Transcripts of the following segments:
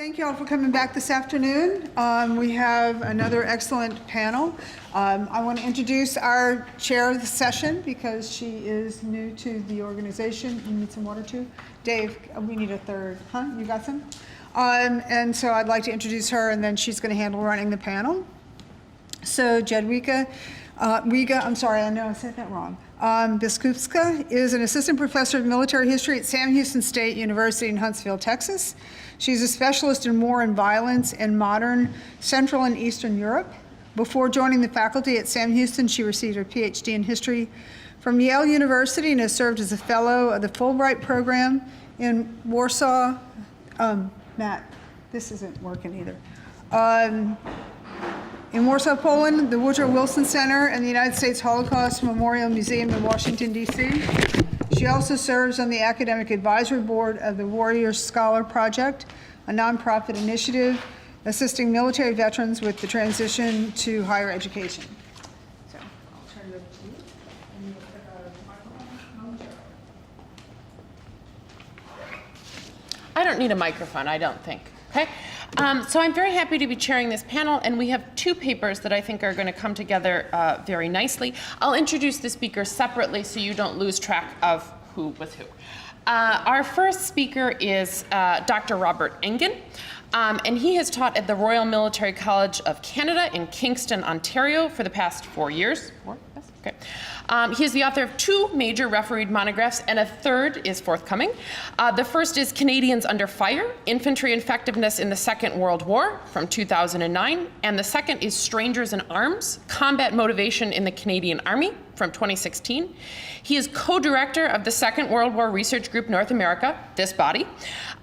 Thank you all for coming back this afternoon. We have another excellent panel. I want to introduce our chair of the session because she is new to the organization. You need some water too? Dave, we need a third. Huh? You got some? And so I'd like to introduce her, and then she's going to handle running the panel. So Jadwiga, I'm sorry, I know I said that wrong. Biskupska is an assistant professor of military history at Sam Houston State University in Huntsville, Texas. She's a specialist in war and violence in modern Central and Eastern Europe. Before joining the faculty at Sam Houston, she received her PhD in history from Yale University and has served as a fellow of the Fulbright program in Warsaw. Matt, this isn't working either. In Warsaw, Poland, the Woodrow Wilson Center, and the United States Holocaust Memorial Museum in Washington, D.C. She also serves on the Academic Advisory Board of the Warrior Scholar Project, a nonprofit initiative assisting military veterans with the transition to higher education. So I'll turn it over to you. And you'll pick a microphone. I don't need a microphone, I don't think. Okay. So I'm very happy to be chairing this panel, and we have two papers that I think are going to come together very nicely. I'll introduce the speakers separately so you don't lose track of who was who. Our first speaker is Dr. Robert Engen, and he has taught at the Royal Military College of Canada in Kingston, Ontario for the past 4 years. Okay. He is the author of 2 major refereed monographs, and a third is forthcoming. The first is Canadians Under Fire, Infantry Effectiveness in the Second World War from 2009, and the second is Strangers in Arms, Combat Motivation in the Canadian Army from 2016. He is co-director of the Second World War Research Group North America, this body,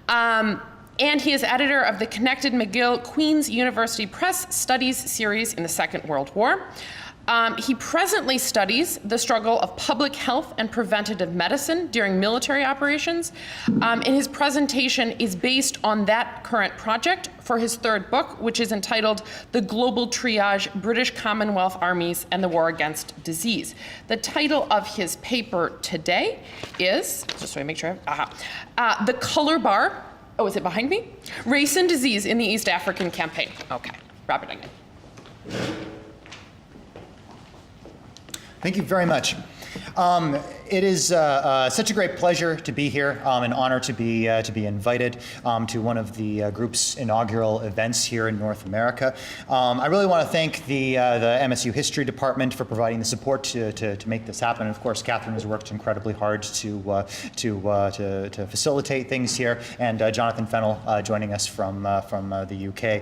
and he is editor of the Connected McGill Queen's University Press Studies series in the Second World War. He presently studies the struggle of public health and preventative medicine during military operations, and his presentation is based on that current project for his third book, which is entitled The Global Triage, British Commonwealth Armies and the War Against Disease. The title of his paper today is, just so I make sure, The Color Bar, oh, is it behind me? Race and Disease in the East African Campaign. Okay, Robert Engen. Thank you very much. It is such a great pleasure to be here, an honor to be invited to one of the group's inaugural events here in North America. I really want to thank the MSU History Department for providing the support to make this happen. And of course, Catherine has worked incredibly hard to facilitate things here, and Jonathan Fennell joining us from the UK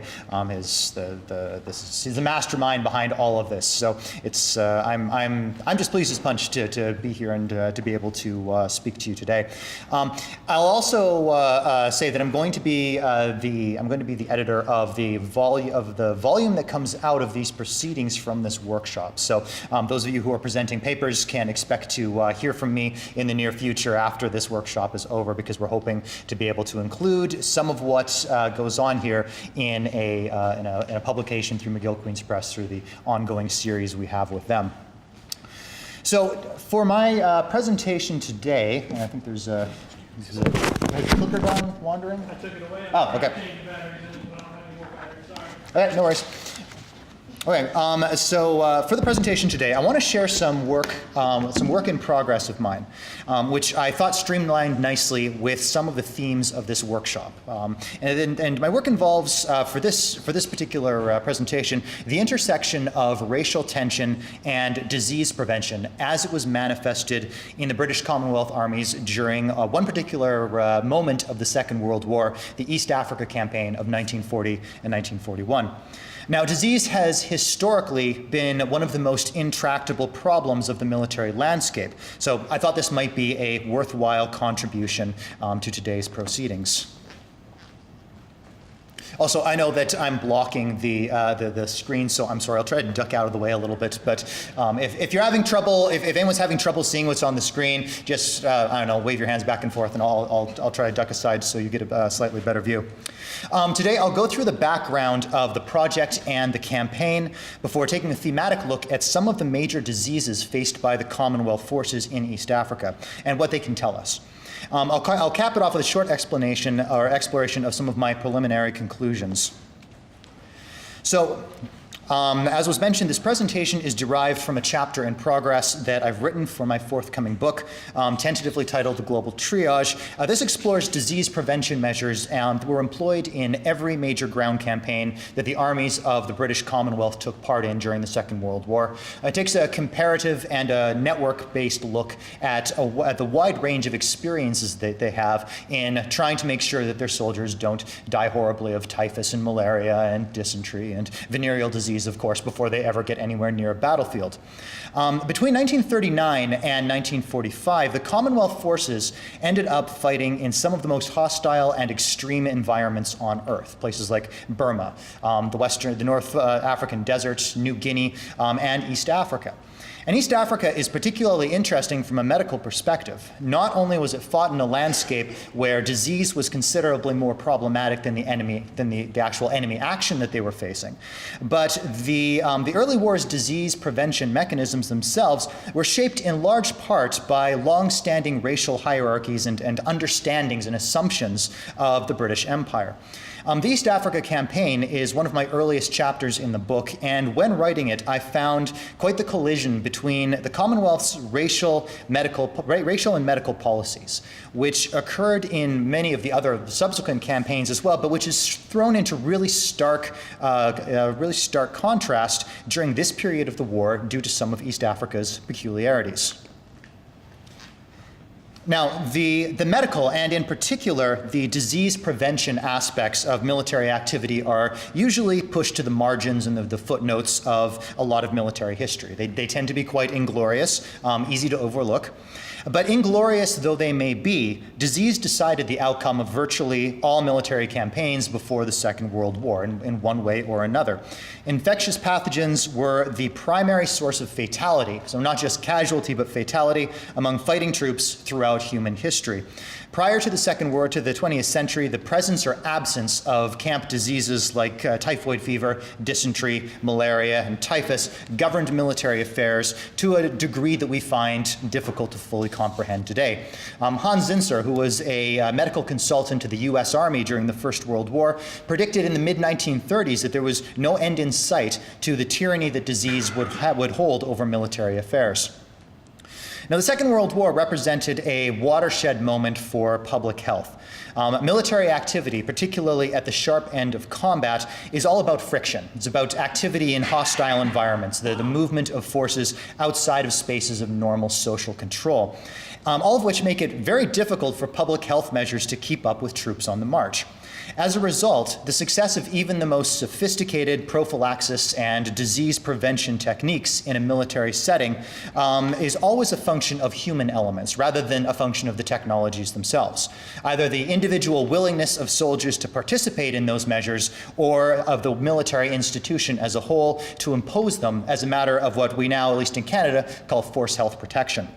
he's the mastermind behind all of this. So it's I'm just pleased as punch to be here and to be able to speak to you today. I'll also say that I'm going to be the editor of the volume that comes out of these proceedings from this workshop. So those of you who are presenting papers can expect to hear from me in the near future after this workshop is over, because we're hoping to be able to include some of what goes on here in a publication through McGill Queen's Press through the ongoing series we have with them. So for my presentation today, and I think there's a clicker gun wandering? I took it away. Oh, okay. Okay, no worries. Okay, so for the presentation today, I want to share some work in progress of mine, which I thought streamlined nicely with some of the themes of this workshop. And my work involves, for this particular presentation, the intersection of racial tension and disease prevention as it was manifested in the British Commonwealth armies during one particular moment of the Second World War, the East Africa Campaign of 1940 and 1941. Now, disease has historically been one of the most intractable problems of the military landscape, so I thought this might be a worthwhile contribution to today's proceedings. Also, I know that I'm blocking the screen, so I'm sorry. I'll try to duck out of the way a little bit. But if you're having trouble, if anyone's having trouble seeing what's on the screen, just I don't know, wave your hands back and forth, and I'll try to duck aside so you get a slightly better view. Today, I'll go through the background of the project and the campaign before taking a thematic look at some of the major diseases faced by the Commonwealth forces in East Africa and what they can tell us. I'll cap it off with a short explanation or exploration of some of my preliminary conclusions. So, as was mentioned, this presentation is derived from a chapter in progress that I've written for my forthcoming book, tentatively titled The Global Triage. This explores disease prevention measures that were employed in every major ground campaign that the armies of the British Commonwealth took part in during the Second World War. It takes a comparative and a network-based look at the wide range of experiences that they have in trying to make sure that their soldiers don't die horribly of typhus and malaria and dysentery and venereal disease, of course, before they ever get anywhere near a battlefield. Between 1939 and 1945, the Commonwealth forces ended up fighting in some of the most hostile and extreme environments on Earth, places like Burma, the North African desert, New Guinea, and East Africa. And East Africa is particularly interesting from a medical perspective. Not only was it fought in a landscape where disease was considerably more problematic than the actual enemy action that they were facing, but the early war's disease prevention mechanisms themselves were shaped in large part by long-standing racial hierarchies and understandings and assumptions of the British Empire. The East Africa campaign is one of my earliest chapters in the book, and when writing it, I found quite the collision between the Commonwealth's racial and medical policies, which occurred in many of the other subsequent campaigns as well, but which is thrown into really stark contrast during this period of the war due to some of East Africa's peculiarities. Now, the medical, and in particular, the disease prevention aspects of military activity are usually pushed to the margins and the footnotes of a lot of military history. They tend to be quite inglorious, easy to overlook. But inglorious though they may be, disease decided the outcome of virtually all military campaigns before the Second World War in one way or another. Infectious pathogens were the primary source of fatality, so not just casualty, but fatality among fighting troops throughout human history. Prior to the 20th century, the presence or absence of camp diseases like typhoid fever, dysentery, malaria, and typhus governed military affairs to a degree that we find difficult to fully comprehend today. Hans Zinser, who was a medical consultant to the US Army during the First World War, predicted in the mid-1930s that there was no end in sight to the tyranny that disease would hold over military affairs. Now, the Second World War represented a watershed moment for public health. Military activity, particularly at the sharp end of combat, is all about friction. It's about activity in hostile environments, the movement of forces outside of spaces of normal social control, all of which make it very difficult for public health measures to keep up with troops on the march. As a result, the success of even the most sophisticated prophylaxis and disease prevention techniques in a military setting is always a function of human elements rather than a function of the technologies themselves. Either the individual willingness of soldiers to participate in those measures or of the military institution as a whole to impose them as a matter of what we now, at least in Canada, call force health protection.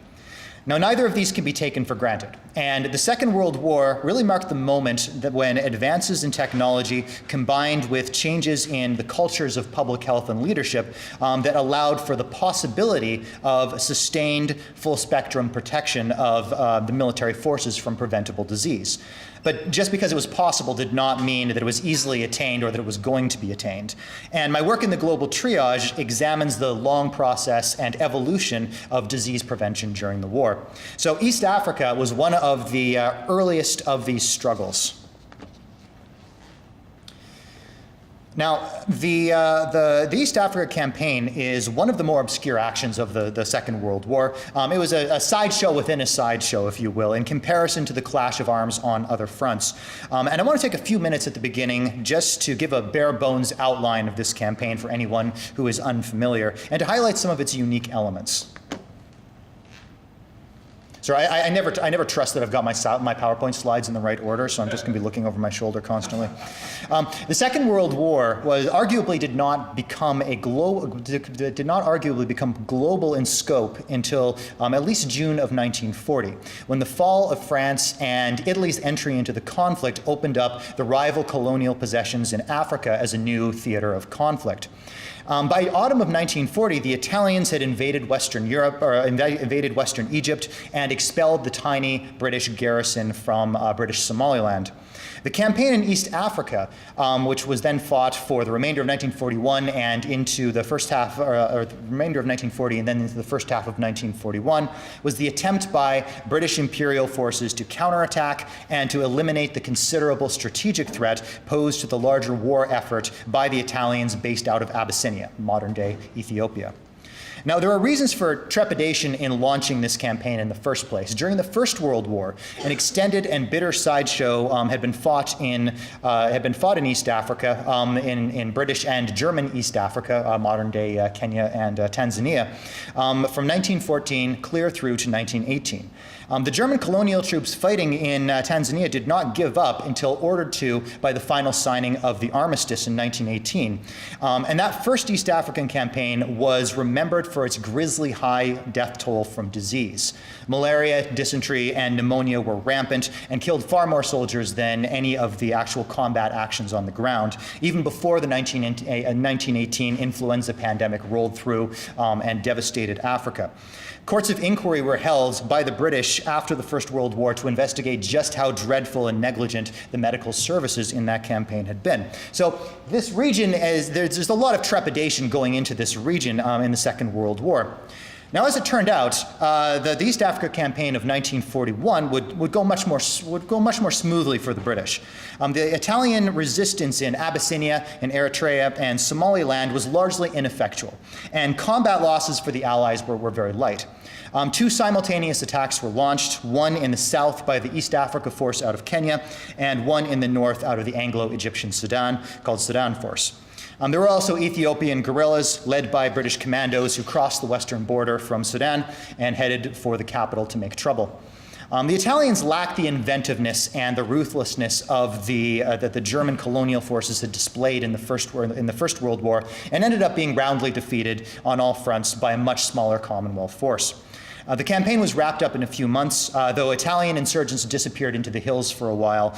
Now, neither of these can be taken for granted, and the Second World War really marked the moment that when advances in technology combined with changes in the cultures of public health and leadership that allowed for the possibility of sustained full-spectrum protection of the military forces from preventable disease. But just because it was possible did not mean that it was easily attained or that it was going to be attained. And my work in the Global Triage examines the long process and evolution of disease prevention during the war. So East Africa was one of the earliest of these struggles. Now, the East Africa campaign is one of the more obscure actions of the Second World War. It was a sideshow within a sideshow, if you will, in comparison to the clash of arms on other fronts. And I want to take a few minutes at the beginning just to give a bare bones outline of this campaign for anyone who is unfamiliar and to highlight some of its unique elements. So I never trust that I've got my PowerPoint slides in the right order, so I'm just going to be looking over my shoulder constantly. The Second World War did not arguably become global in scope until at least June of 1940, when the fall of France and Italy's entry into the conflict opened up the rival colonial possessions in Africa as a new theater of conflict. By autumn of 1940, the Italians had invaded Western Europe, or invaded Western Egypt, and expelled the tiny British garrison from British Somaliland. The campaign in East Africa, which was then fought for the remainder of 1941 and into the first half, or the remainder of 1940 and then into the first half of 1941, was the attempt by British imperial forces to counterattack and to eliminate the considerable strategic threat posed to the larger war effort by the Italians based out of Abyssinia, modern-day Ethiopia. Now, there are reasons for trepidation in launching this campaign in the first place. During the First World War, an extended and bitter sideshow had been fought in East Africa, in British and German East Africa, modern-day Kenya and Tanzania, from 1914 clear through to 1918. The German colonial troops fighting in Tanzania did not give up until ordered to by the final signing of the armistice in 1918. And that first East African campaign was remembered for its grisly high death toll from disease. Malaria, dysentery, and pneumonia were rampant and killed far more soldiers than any of the actual combat actions on the ground, even before the 1918 influenza pandemic rolled through and devastated Africa. Courts of inquiry were held by the British after the First World War to investigate just how dreadful and negligent the medical services in that campaign had been. So this region, there's a lot of trepidation going into this region in the Second World War. Now, as it turned out, the East Africa campaign of 1941 would go much more smoothly for the British. The Italian resistance in Abyssinia, in Eritrea, and Somaliland was largely ineffectual, and combat losses for the Allies were very light. Two simultaneous attacks were launched, one in the south by the East Africa Force out of Kenya, and one in the north out of the Anglo-Egyptian Sudan, called Sudan Force. There were also Ethiopian guerrillas led by British commandos who crossed the western border from Sudan and headed for the capital to make trouble. The Italians lacked the inventiveness and the ruthlessness of that the German colonial forces had displayed in the First World War, and ended up being roundly defeated on all fronts by a much smaller Commonwealth force. The campaign was wrapped up in a few months, though Italian insurgents disappeared into the hills for a while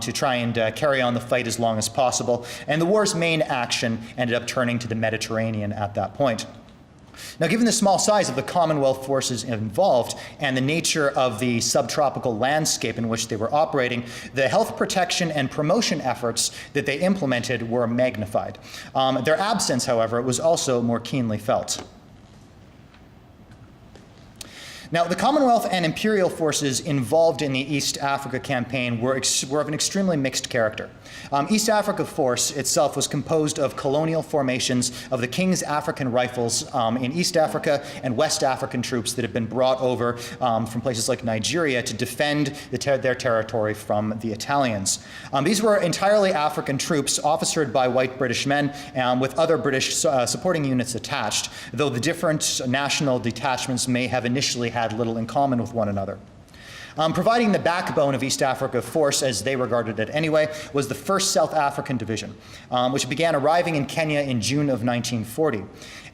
to try and carry on the fight as long as possible, and the war's main action ended up turning to the Mediterranean at that point. Now, given the small size of the Commonwealth forces involved and the nature of the subtropical landscape in which they were operating, the health protection and promotion efforts that they implemented were magnified. Their absence, however, was also more keenly felt. Now, the Commonwealth and imperial forces involved in the East Africa campaign were of an extremely mixed character. East Africa Force itself was composed of colonial formations of the King's African Rifles in East Africa and West African troops that had been brought over from places like Nigeria to defend their territory from the Italians. These were entirely African troops officered by white British men with other British supporting units attached, though the different national detachments may have initially had little in common with one another. Providing the backbone of East Africa Force, as they regarded it anyway, was the 1st South African Division, which began arriving in Kenya in June of 1940.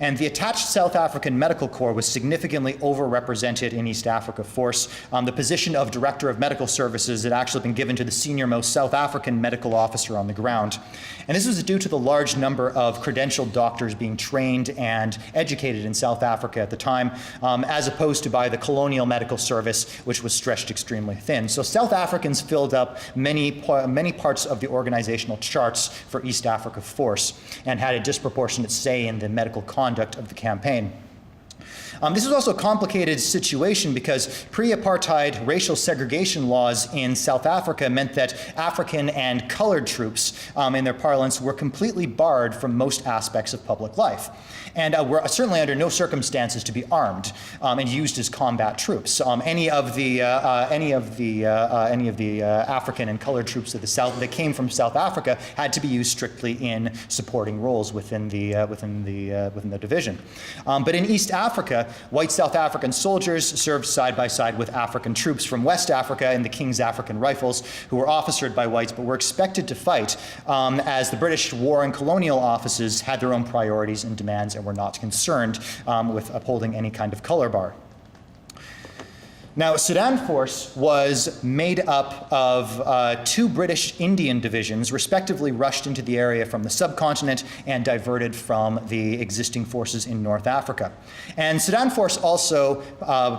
And the attached South African Medical Corps was significantly overrepresented in East Africa Force. The position of Director of Medical Services had actually been given to the senior-most South African medical officer on the ground. And this was due to the large number of credentialed doctors being trained and educated in South Africa at the time, as opposed to by the colonial medical service, which was stretched extremely thin. So South Africans filled up many parts of the organizational charts for East Africa Force and had a disproportionate say in the medical conduct of the campaign. This was also a complicated situation because pre-apartheid racial segregation laws in South Africa meant that African and colored troops, in their parlance, were completely barred from most aspects of public life, and were certainly under no circumstances to be armed and used as combat troops. Any of the African and colored troops of the South that came from South Africa had to be used strictly in supporting roles within the division. But in East Africa, white South African soldiers served side by side with African troops from West Africa and the King's African Rifles, who were officered by whites but were expected to fight as the British war and colonial offices had their own priorities and demands and were not concerned with upholding any kind of color bar. Now, Sudan Force was made up of two British Indian divisions, respectively rushed into the area from the subcontinent and diverted from the existing forces in North Africa. And Sudan Force also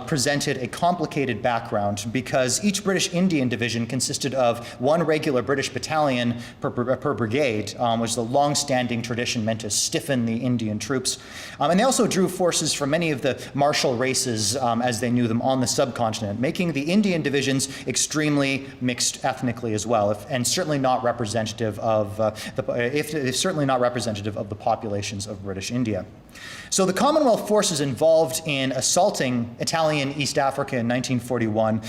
presented a complicated background because each British Indian division consisted of one regular British battalion per brigade, which is a long-standing tradition meant to stiffen the Indian troops. And they also drew forces from many of the martial races as they knew them on the subcontinent, making the Indian divisions extremely mixed ethnically as well, and certainly not representative of certainly not representative of the populations of British India. So the Commonwealth forces involved in assaulting Italian East Africa in 1941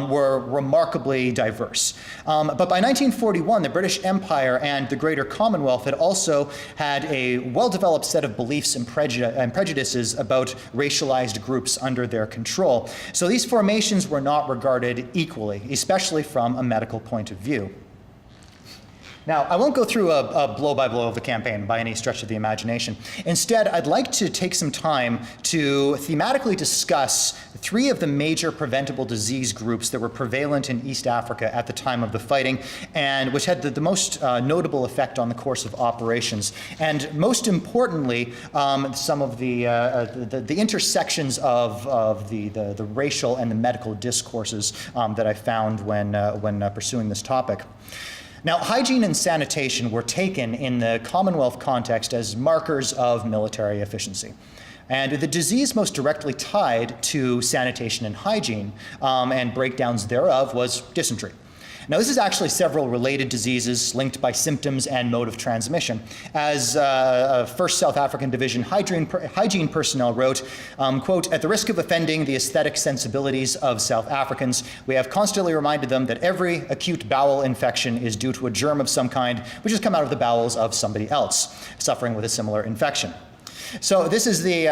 were remarkably diverse. But by 1941, the British Empire and the Greater Commonwealth had also had a well-developed set of beliefs and prejudices about racialized groups under their control. So these formations were not regarded equally, especially from a medical point of view. Now, I won't go through a blow-by-blow of the campaign by any stretch of the imagination. Instead, I'd like to take some time to thematically discuss three of the major preventable disease groups that were prevalent in East Africa at the time of the fighting, and which had the most notable effect on the course of operations. And most importantly, some of the intersections of the racial and the medical discourses that I found when pursuing this topic. Now, hygiene and sanitation were taken in the Commonwealth context as markers of military efficiency. And the disease most directly tied to sanitation and hygiene and breakdowns thereof was dysentery. Now, this is actually several related diseases linked by symptoms and mode of transmission. As 1st South African Division hygiene personnel wrote, quote, "At the risk of offending the aesthetic sensibilities of South Africans, we have constantly reminded them that every acute bowel infection is due to a germ of some kind which has come out of the bowels of somebody else suffering with a similar infection." So this is the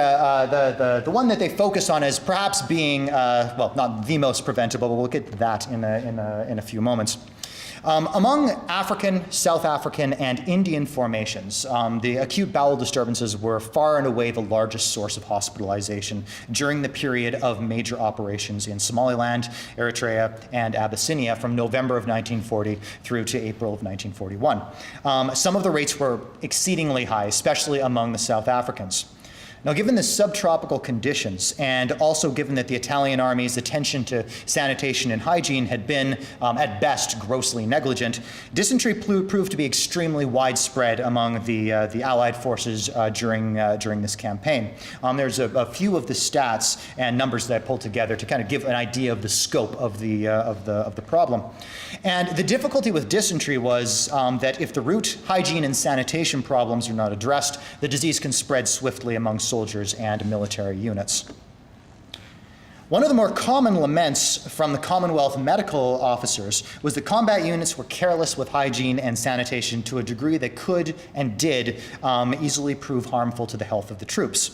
one that they focus on as perhaps being, well, not the most preventable, but we'll get to that in a few moments. Among African, South African, and Indian formations, the acute bowel disturbances were far and away the largest source of hospitalization during the period of major operations in Somaliland, Eritrea, and Abyssinia from November of 1940 through to April of 1941. Some of the rates were exceedingly high, especially among the South Africans. Now, given the subtropical conditions, and also given that the Italian army's attention to sanitation and hygiene had been, at best, grossly negligent, dysentery proved to be extremely widespread among the Allied forces during this campaign. There's a few of the stats and numbers that I pulled together to kind of give an idea of the scope of the problem. And the difficulty with dysentery was that if the root hygiene and sanitation problems are not addressed, the disease can spread swiftly among soldiers and military units. One of the more common laments from the Commonwealth medical officers was that combat units were careless with hygiene and sanitation to a degree that could and did easily prove harmful to the health of the troops.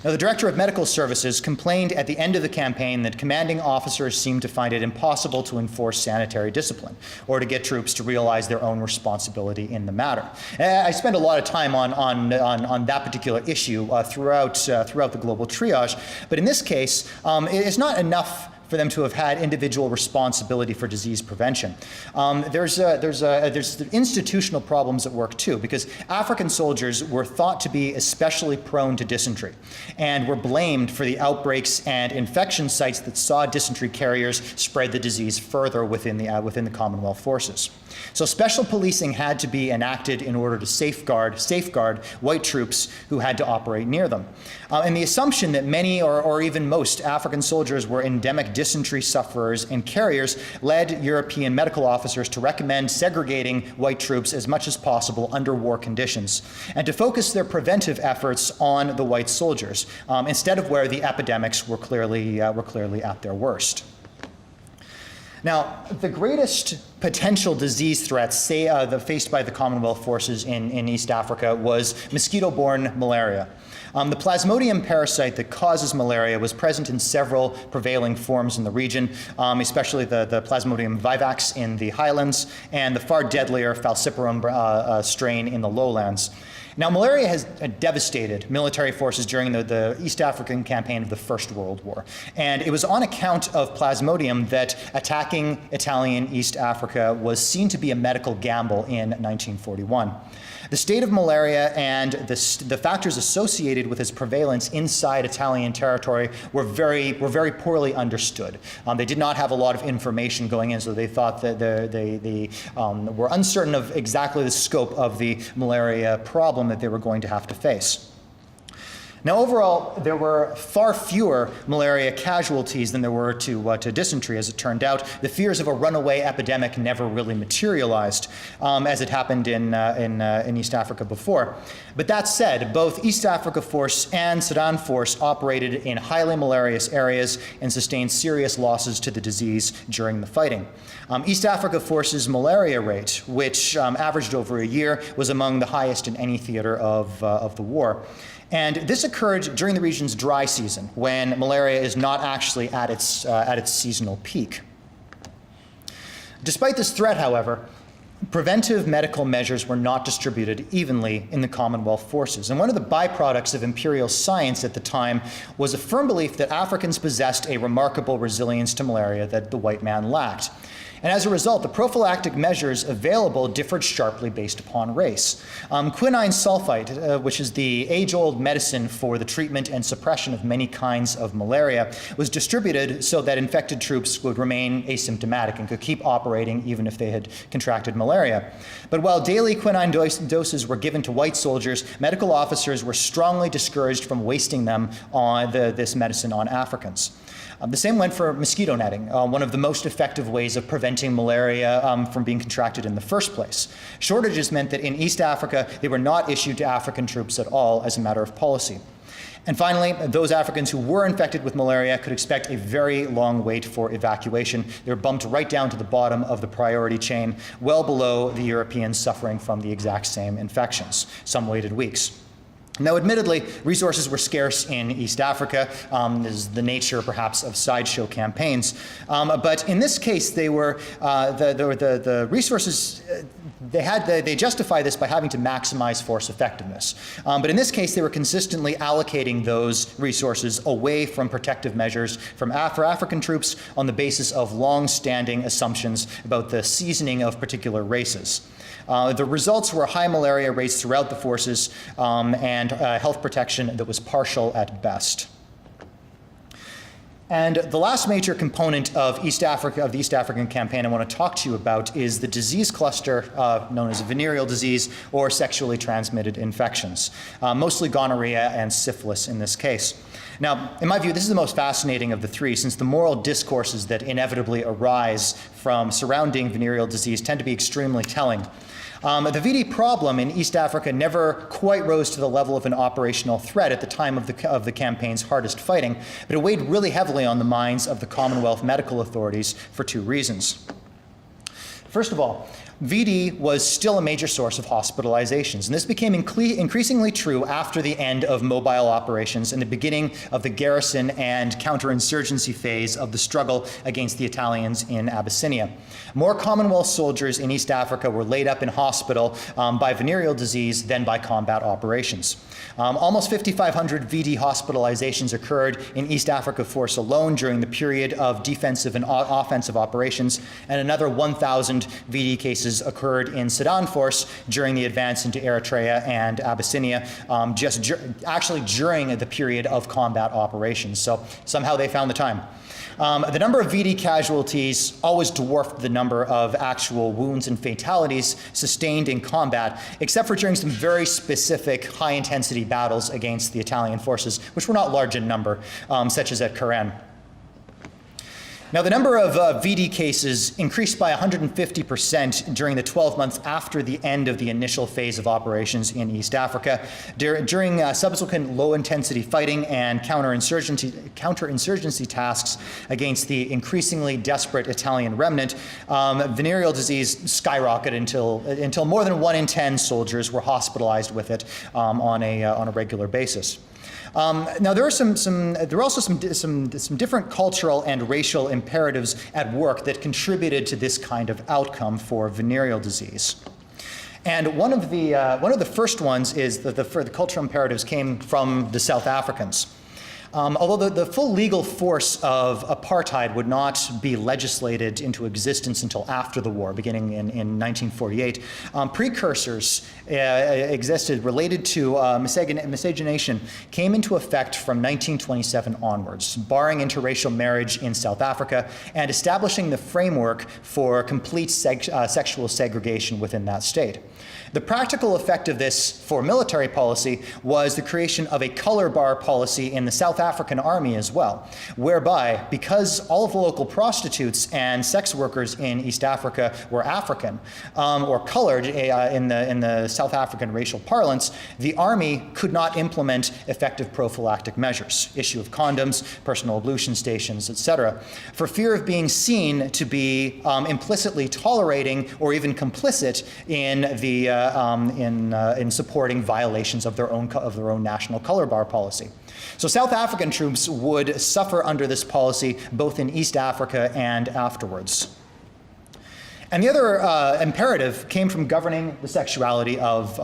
Now, the Director of Medical Services complained at the end of the campaign that commanding officers seemed to find it impossible to enforce sanitary discipline or to get troops to realize their own responsibility in the matter. I spent a lot of time on that particular issue throughout the global triage, but in this case, it's not enough for them to have had individual responsibility for disease prevention. There's institutional problems at work too, because African soldiers were thought to be especially prone to dysentery and were blamed for the outbreaks and infection sites that saw dysentery carriers spread the disease further within the Commonwealth forces. So special policing had to be enacted in order to safeguard white troops who had to operate near them. And the assumption that many or even most African soldiers were endemic dysentery sufferers and carriers led European medical officers to recommend segregating white troops as much as possible under war conditions and to focus their preventive efforts on the white soldiers instead of where the epidemics were clearly at their worst. Now, the greatest potential disease threats faced by the Commonwealth forces in East Africa was mosquito-borne malaria. The Plasmodium parasite that causes malaria was present in several prevailing forms in the region, especially the Plasmodium vivax in the highlands and the far deadlier falciparum strain in the lowlands. Now, malaria has devastated military forces during the East African campaign of the First World War. And it was on account of Plasmodium that attacking Italian East Africa was seen to be a medical gamble in 1941. The state of malaria and the factors associated with its prevalence inside Italian territory were very poorly understood. They did not have a lot of information going in, so they thought that they were uncertain of exactly the scope of the malaria problem that they were going to have to face. Now, overall, there were far fewer malaria casualties than there were to dysentery, as it turned out. The fears of a runaway epidemic never really materialized, as it happened in East Africa before. But that said, both East Africa Force and Sudan Force operated in highly malarious areas and sustained serious losses to the disease during the fighting. East Africa Force's malaria rate, which averaged over a year, was among the highest in any theater of the war. And this occurred during the region's dry season, when malaria is not actually at its seasonal peak. Despite this threat, however, preventive medical measures were not distributed evenly in the Commonwealth forces. And one of the byproducts of imperial science at the time was a firm belief that Africans possessed a remarkable resilience to malaria that the white man lacked. And as a result, the prophylactic measures available differed sharply based upon race. Quinine sulfite, which is the age-old medicine for the treatment and suppression of many kinds of malaria, was distributed so that infected troops would remain asymptomatic and could keep operating even if they had contracted malaria. But while daily quinine doses were given to white soldiers, medical officers were strongly discouraged from wasting them on this medicine on Africans. The same went for mosquito netting, one of the most effective ways of preventing malaria from being contracted in the first place. Shortages meant that in East Africa, they were not issued to African troops at all as a matter of policy. And finally, those Africans who were infected with malaria could expect a very long wait for evacuation. They were bumped right down to the bottom of the priority chain, well below the Europeans suffering from the exact same infections. Some waited weeks. Now, admittedly, resources were scarce in East Africa. This is the nature, perhaps, of sideshow campaigns. But in this case, they were the resources. They justify this by having to maximize force effectiveness. But in this case, they were consistently allocating those resources away from protective measures for African troops on the basis of long-standing assumptions about the seasoning of particular races. The results were high malaria rates throughout the forces and health protection that was partial at best. And the last major component of the East African campaign I want to talk to you about is the disease cluster known as venereal disease or sexually transmitted infections, mostly gonorrhea and syphilis in this case. Now, in my view, this is the most fascinating of the three, since the moral discourses that inevitably arise from surrounding venereal disease tend to be extremely telling. The VD problem in East Africa never quite rose to the level of an operational threat at the time of the campaign's hardest fighting, but it weighed really heavily on the minds of the Commonwealth medical authorities for two reasons. First of all, VD was still a major source of hospitalizations, and this became increasingly true after the end of mobile operations and the beginning of the garrison and counterinsurgency phase of the struggle against the Italians in Abyssinia. More Commonwealth soldiers in East Africa were laid up in hospital by venereal disease than by combat operations. Almost 5,500 VD hospitalizations occurred in East Africa Force alone during the period of defensive and offensive operations, and another 1,000 VD cases occurred in Sudan Force during the advance into Eritrea and Abyssinia, actually during the period of combat operations. So somehow they found the time. The number of VD casualties always dwarfed the number of actual wounds and fatalities sustained in combat, except for during some very specific high-intensity battles against the Italian forces, which were not large in number, such as at Keren. Now, the number of VD cases increased by 150% during the 12 months after the end of the initial phase of operations in East Africa. During subsequent low-intensity fighting and counterinsurgency tasks against the increasingly desperate Italian remnant, venereal disease skyrocketed until more than 1 in 10 soldiers were hospitalized with it on a regular basis. Now, there are also some different cultural and racial imperatives at work that contributed to this kind of outcome for venereal disease. And one of the first ones is that the cultural imperatives came from the South Africans. Although the full legal force of apartheid would not be legislated into existence until after the war, beginning in 1948, precursors existed related to miscegenation came into effect from 1927 onwards, barring interracial marriage in South Africa and establishing the framework for complete sexual segregation within that state. The practical effect of this for military policy was the creation of a color bar policy in the South African Army as well, whereby, because all of the local prostitutes and sex workers in East Africa were African or colored in the South African racial parlance, the Army could not implement effective prophylactic measures, issue of condoms, personal ablution stations, etc., for fear of being seen to be implicitly tolerating or even complicit in the in supporting violations of their own national color bar policy. So South African troops would suffer under this policy both in East Africa and afterwards. And the other imperative came from governing the sexuality of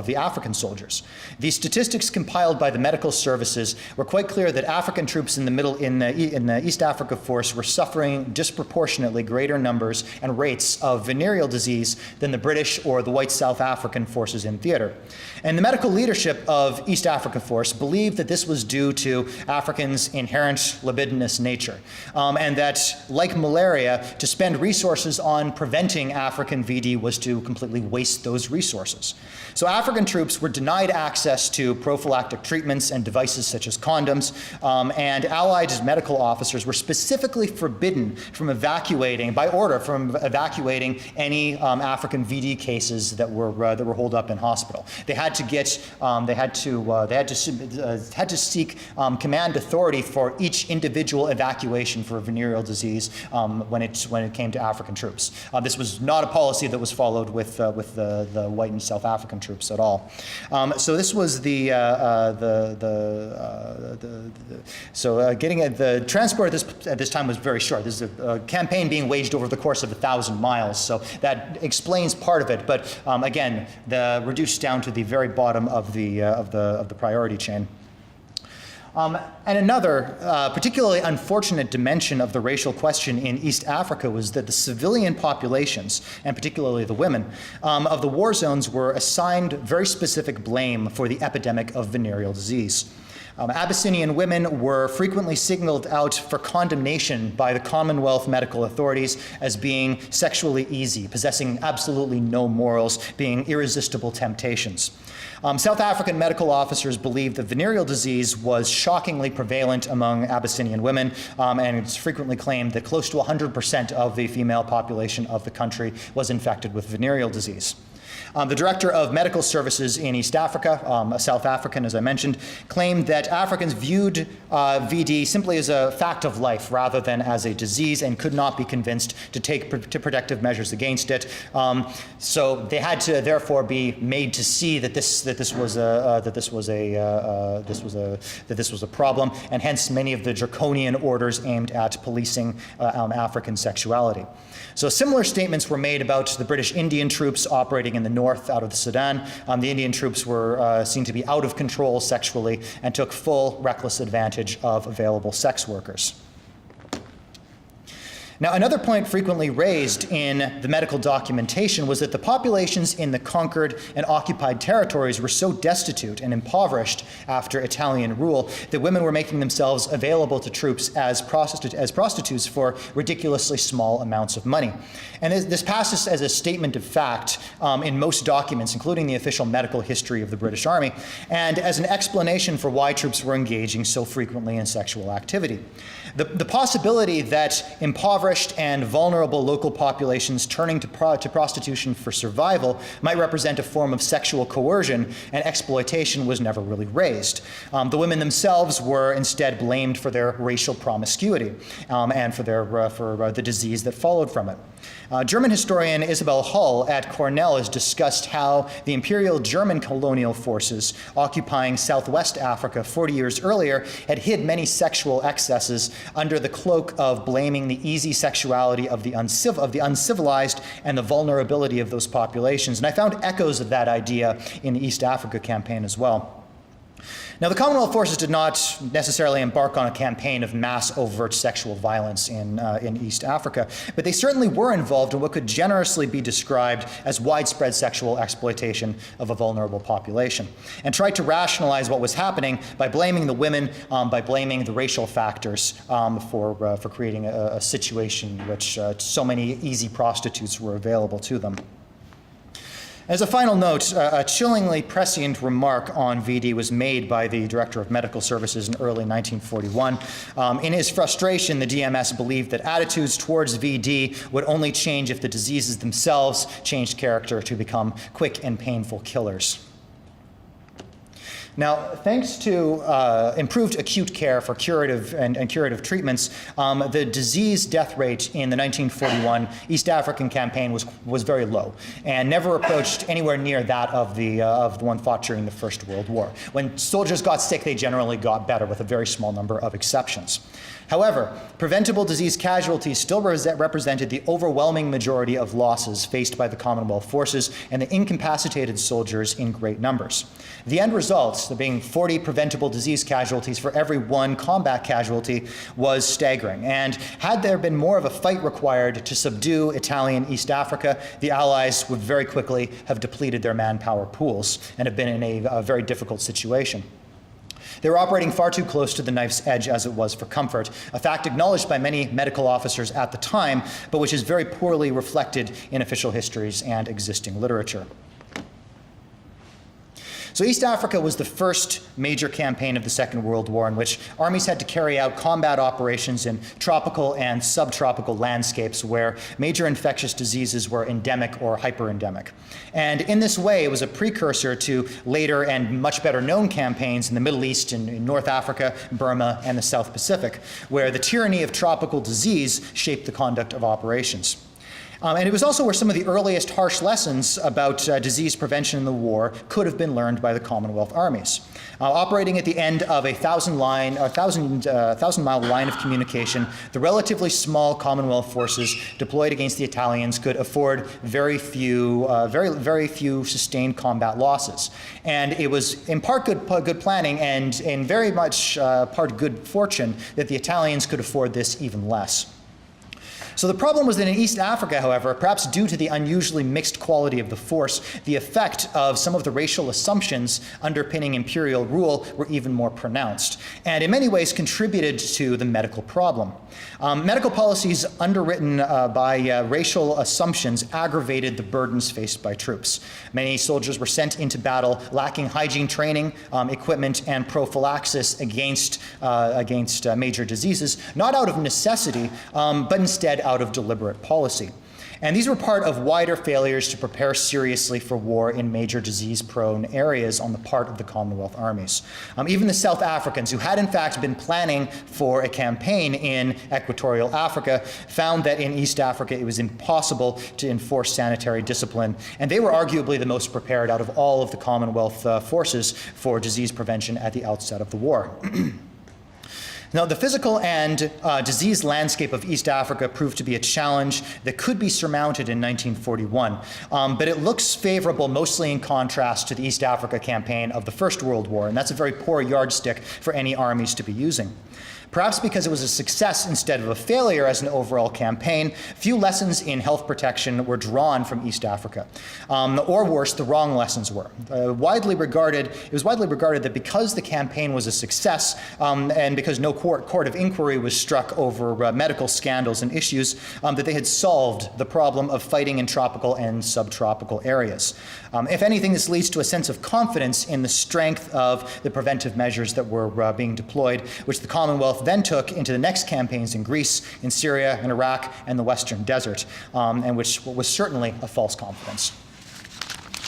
the African soldiers. The statistics compiled by the medical services were quite clear that African troops in the East Africa force were suffering disproportionately greater numbers and rates of venereal disease than the British or the white South African forces in theater. And the medical leadership of East Africa force believed that this was due to Africans' inherent libidinous nature, and that, like malaria, to spend resources on preventing African VD was to completely waste those resources. So African troops were denied access to prophylactic treatments and devices such as condoms, and Allied medical officers were specifically forbidden from evacuating, by order, from evacuating any African VD cases that were holed up in hospital. They had to seek command authority for each individual evacuation for venereal disease when it came to African troops. This was not a policy that was followed with the white and South African troops at all. So this was the transport at this time was very short. This is a campaign being waged over the course of 1,000 miles. So that explains part of it. But again, reduced down to the very bottom of the priority chain. And another particularly unfortunate dimension of the racial question in East Africa was that the civilian populations, and particularly the women, of the war zones were assigned very specific blame for the epidemic of venereal disease. Abyssinian women were frequently singled out for condemnation by the Commonwealth medical authorities as being sexually easy, possessing absolutely no morals, being irresistible temptations. South African medical officers believed that venereal disease was shockingly prevalent among Abyssinian women, and it's frequently claimed that close to 100% of the female population of the country was infected with venereal disease. The director of medical services in East Africa, a South African, as I mentioned, claimed that Africans viewed VD simply as a fact of life rather than as a disease and could not be convinced to take protective measures against it. So they had to therefore be made to see that this was a problem, and hence many of the draconian orders aimed at policing African sexuality. So similar statements were made about the British Indian troops operating in the north out of the Sudan. The Indian troops were seen to be out of control sexually and took full reckless advantage of available sex workers. Now, another point frequently raised in the medical documentation was that the populations in the conquered and occupied territories were so destitute and impoverished after Italian rule that women were making themselves available to troops as prostitutes for ridiculously small amounts of money. And this passes as a statement of fact in most documents, including the official medical history of the British Army, and as an explanation for why troops were engaging so frequently in sexual activity. The possibility that impoverished and vulnerable local populations turning to prostitution for survival might represent a form of sexual coercion and exploitation was never really raised. The women themselves were instead blamed for their racial promiscuity and for the disease that followed from it. German historian Isabel Hull at Cornell has discussed how the Imperial German colonial forces occupying Southwest Africa 40 years earlier had hid many sexual excesses under the cloak of blaming the easy sexuality of the uncivilized and the vulnerability of those populations. And I found echoes of that idea in the East Africa campaign as well. Now, the Commonwealth forces did not necessarily embark on a campaign of mass overt sexual violence in East Africa, but they certainly were involved in what could generously be described as widespread sexual exploitation of a vulnerable population, and tried to rationalize what was happening by blaming the women, by blaming the racial factors for creating a situation in which so many easy prostitutes were available to them. As a final note, a chillingly prescient remark on VD was made by the Director of Medical Services in early 1941. In his frustration, the DMS believed that attitudes towards VD would only change if the diseases themselves changed character to become quick and painful killers. Now, thanks to improved acute care for curative and curative treatments, the disease death rate in the 1941 East African campaign was very low and never approached anywhere near that of the one fought during the First World War. When soldiers got sick, they generally got better, with a very small number of exceptions. However, preventable disease casualties still represented the overwhelming majority of losses faced by the Commonwealth forces and the incapacitated soldiers in great numbers. The end result, there being 40 preventable disease casualties for every one combat casualty, was staggering. And had there been more of a fight required to subdue Italian East Africa, the Allies would very quickly have depleted their manpower pools and have been in a very difficult situation. They were operating far too close to the knife's edge as it was for comfort, a fact acknowledged by many medical officers at the time, but which is very poorly reflected in official histories and existing literature. So East Africa was the first major campaign of the Second World War in which armies had to carry out combat operations in tropical and subtropical landscapes where major infectious diseases were endemic or hyperendemic. And in this way, it was a precursor to later and much better known campaigns in the Middle East, in North Africa, Burma, and the South Pacific, where the tyranny of tropical disease shaped the conduct of operations. And it was also where some of the earliest harsh lessons about disease prevention in the war could have been learned by the Commonwealth armies. Operating at the end of a 1,000-mile line of communication, the relatively small Commonwealth forces deployed against the Italians could afford very few sustained combat losses. And it was in part good planning and in very much part good fortune that the Italians could afford this even less. So the problem was that in East Africa, however, perhaps due to the unusually mixed quality of the force, the effect of some of the racial assumptions underpinning imperial rule were even more pronounced, and in many ways contributed to the medical problem. Medical policies underwritten by racial assumptions aggravated the burdens faced by troops. Many soldiers were sent into battle lacking hygiene training, equipment, and prophylaxis against major diseases, not out of necessity, but instead out of deliberate policy. And these were part of wider failures to prepare seriously for war in major disease-prone areas on the part of the Commonwealth armies. Even the South Africans, who had in fact been planning for a campaign in equatorial Africa, found that in East Africa it was impossible to enforce sanitary discipline, and they were arguably the most prepared out of all of the Commonwealth forces for disease prevention at the outset of the war. Now, the physical and disease landscape of East Africa proved to be a challenge that could be surmounted in 1941, but it looks favorable mostly in contrast to the East Africa campaign of the First World War, and that's a very poor yardstick for any armies to be using. Perhaps because it was a success instead of a failure as an overall campaign, few lessons in health protection were drawn from East Africa. Or worse, the wrong lessons were. It was widely regarded that because the campaign was a success and because no court of inquiry was struck over medical scandals and issues, that they had solved the problem of fighting in tropical and subtropical areas. If anything, this leads to a sense of confidence in the strength of the preventive measures that were being deployed, which the Commonwealth then took into the next campaigns in Greece, in Syria, in Iraq, and the Western Desert, and which was certainly a false confidence.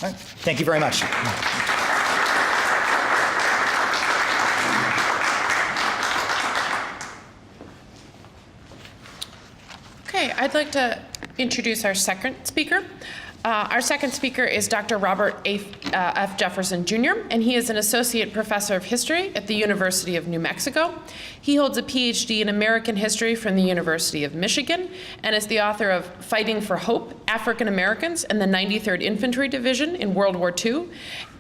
All right. Thank you very much. Okay, I'd like to introduce our second speaker. Our second speaker is Dr. Robert F. Jefferson, Jr., and he is an associate professor of history at the University of New Mexico. He holds a PhD in American history from the University of Michigan and is the author of Fighting for Hope, African Americans and the 93rd Infantry Division in World War II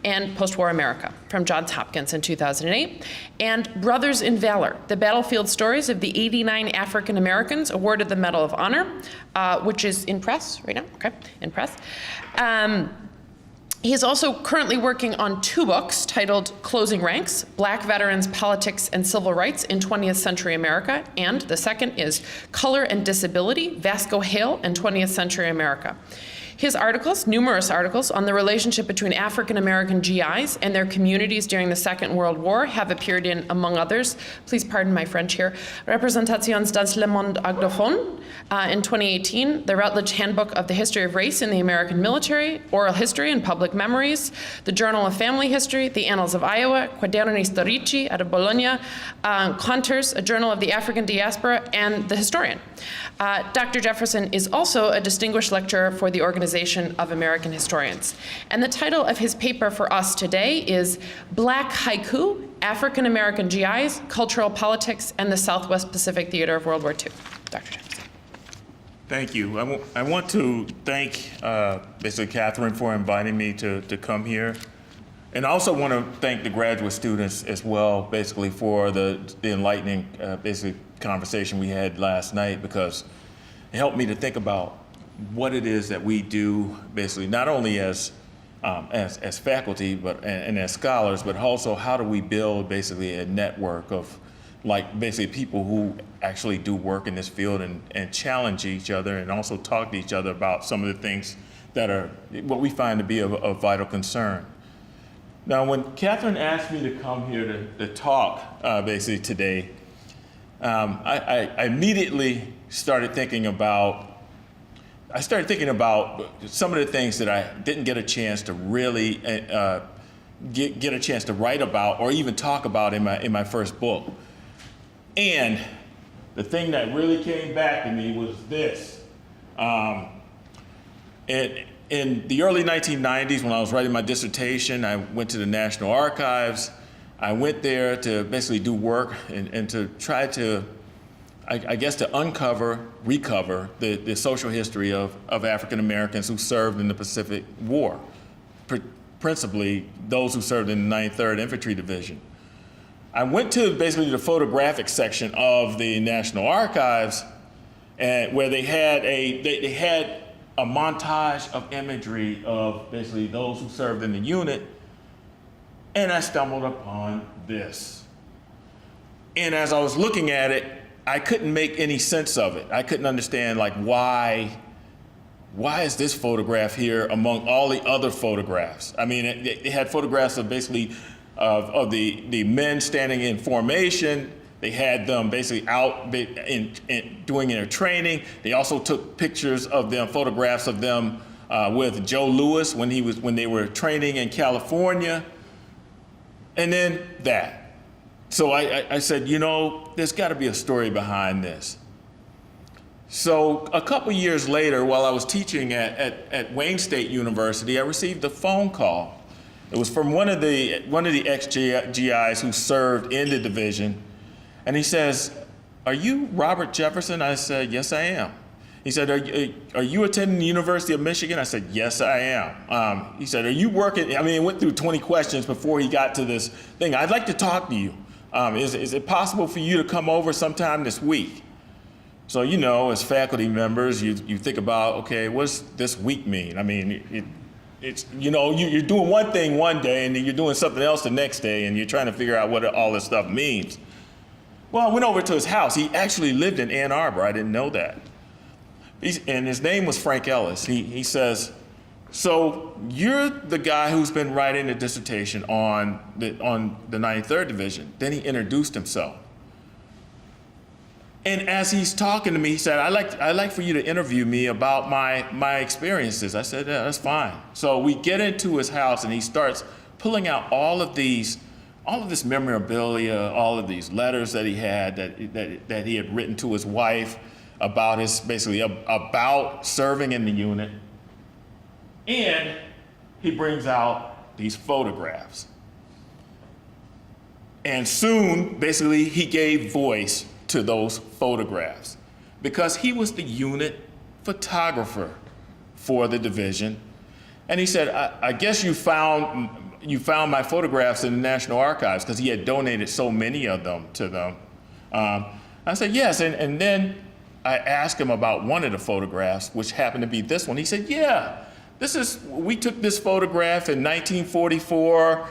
and Post-War America from Johns Hopkins in 2008, and Brothers in Valor, the battlefield stories of the 89 African Americans awarded the Medal of Honor, which is in press right now, okay, in press. He is also currently working on 2 books titled Closing Ranks, Black Veterans, Politics, and Civil Rights in 20th Century America, and the second is Color and Disability, Vasco Hale in 20th Century America. His articles, numerous articles, on the relationship between African American GIs and their communities during the Second World War have appeared in, among others, please pardon my French here, Representations dans le monde anglophone in 2018, the Routledge Handbook of the History of Race in the American Military, Oral History and Public Memories, the Journal of Family History, the Annals of Iowa, Quaderni Storici out of Bologna, Contours, a Journal of the African Diaspora, and The Historian. Dr. Jefferson is also a distinguished lecturer for the Organization of American Historians. And the title of his paper for us today is Black Haiku, African American GIs, Cultural Politics, and the Southwest Pacific Theater of World War II. Dr. Jefferson. Thank you. I want to thank basically Catherine for inviting me to come here. And I also want to thank the graduate students as well, basically for the enlightening basically conversation we had last night, because it helped me to think about what it is that we do, basically, not only as faculty and as scholars, but also how do we build basically a network of basically people who actually do work in this field and challenge each other and also talk to each other about some of the things that are what we find to be of vital concern. Now, when Catherine asked me to come here to talk basically today, I immediately started thinking about some of the things that I didn't get a chance to really get a chance to write about or even talk about in my first book. And the thing that really came back to me was this. In the early 1990s, when I was writing my dissertation, I went to the National Archives. I went there to basically do work and to try to, I guess, to recover the social history of African Americans who served in the Pacific War, principally those who served in the 93rd Infantry Division. I went to basically the photographic section of the National Archives, and where they had a montage of imagery of basically those who served in the unit, and I stumbled upon this. And as I was looking at it, I couldn't make any sense of it. I couldn't understand, why is this photograph here among all the other photographs? I mean, it had photographs of basically of the men standing in formation. They had them basically out doing their training. They also took pictures of them, photographs of them with Joe Louis when they were training in California. And then that. So I said, there's got to be a story behind this. So a couple years later, while I was teaching at Wayne State University, I received a phone call. It was from one of the ex-GIs who served in the division. And he says, "Are you Robert Jefferson?" I said, "Yes, I am." He said, are you attending the University of Michigan? I said, "Yes, I am." He said, "Are you working?" I mean, it went through 20 questions before he got to this thing. "I'd like to talk to you. Is it possible for you to come over sometime this week? So, you know, as faculty members, you think about, okay, what's this week mean? I mean, it's, you know, you're doing one thing one day and then you're doing something else the next day and you're trying to figure out what all this stuff means. Well, I went over to his house. He actually lived in Ann Arbor. I didn't know that. And his name was Frank Ellis. He says, so you're the guy who's been writing a dissertation on the 93rd Division. Then he introduced himself. And as he's talking to me, he said, I'd like for you to interview me about my experiences. I said, yeah, that's fine. So we get into his house and he starts pulling out all of this memorabilia, all of these letters that he had that he had written to his wife about about serving in the unit. And he brings out these photographs. And soon, basically, he gave voice to those photographs because he was the unit photographer for the division. And he said, I guess you found my photographs in the National Archives, because he had donated so many of them to them. I said, yes, and then I asked him about one of the photographs, which happened to be this one. He said, yeah, we took this photograph in 1944.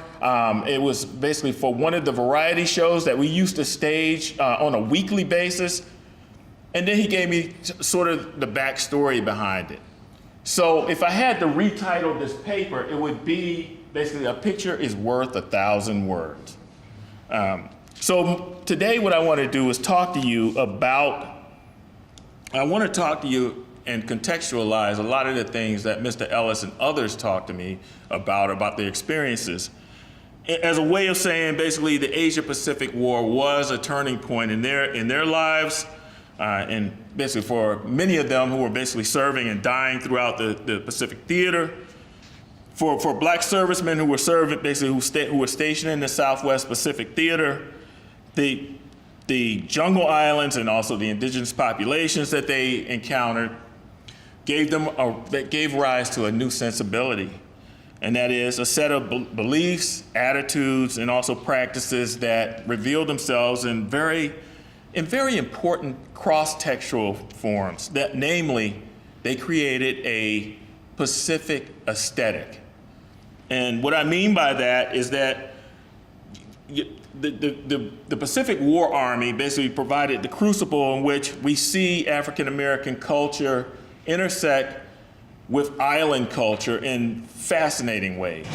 It was basically for one of the variety shows that we used to stage on a weekly basis. And then he gave me sort of the backstory behind it. So if I had to retitle this paper, it would be basically a picture is worth 1,000 words. So today what I want to do is talk to you and contextualize a lot of the things that Mr. Ellis and others talked to me about their experiences. As a way of saying, basically, the Asia-Pacific War was a turning point in their lives, and basically for many of them who were basically serving and dying throughout the Pacific theater. For black servicemen who were serving, basically who were stationed in the Southwest Pacific theater, the jungle islands and also the indigenous populations that they encountered that gave rise to a new sensibility. And that is a set of beliefs, attitudes, and also practices that revealed themselves in very important cross-textual forms. That, namely, they created a Pacific aesthetic. And what I mean by that is that the Pacific War Army basically provided the crucible in which we see African American culture intersect with island culture in fascinating ways.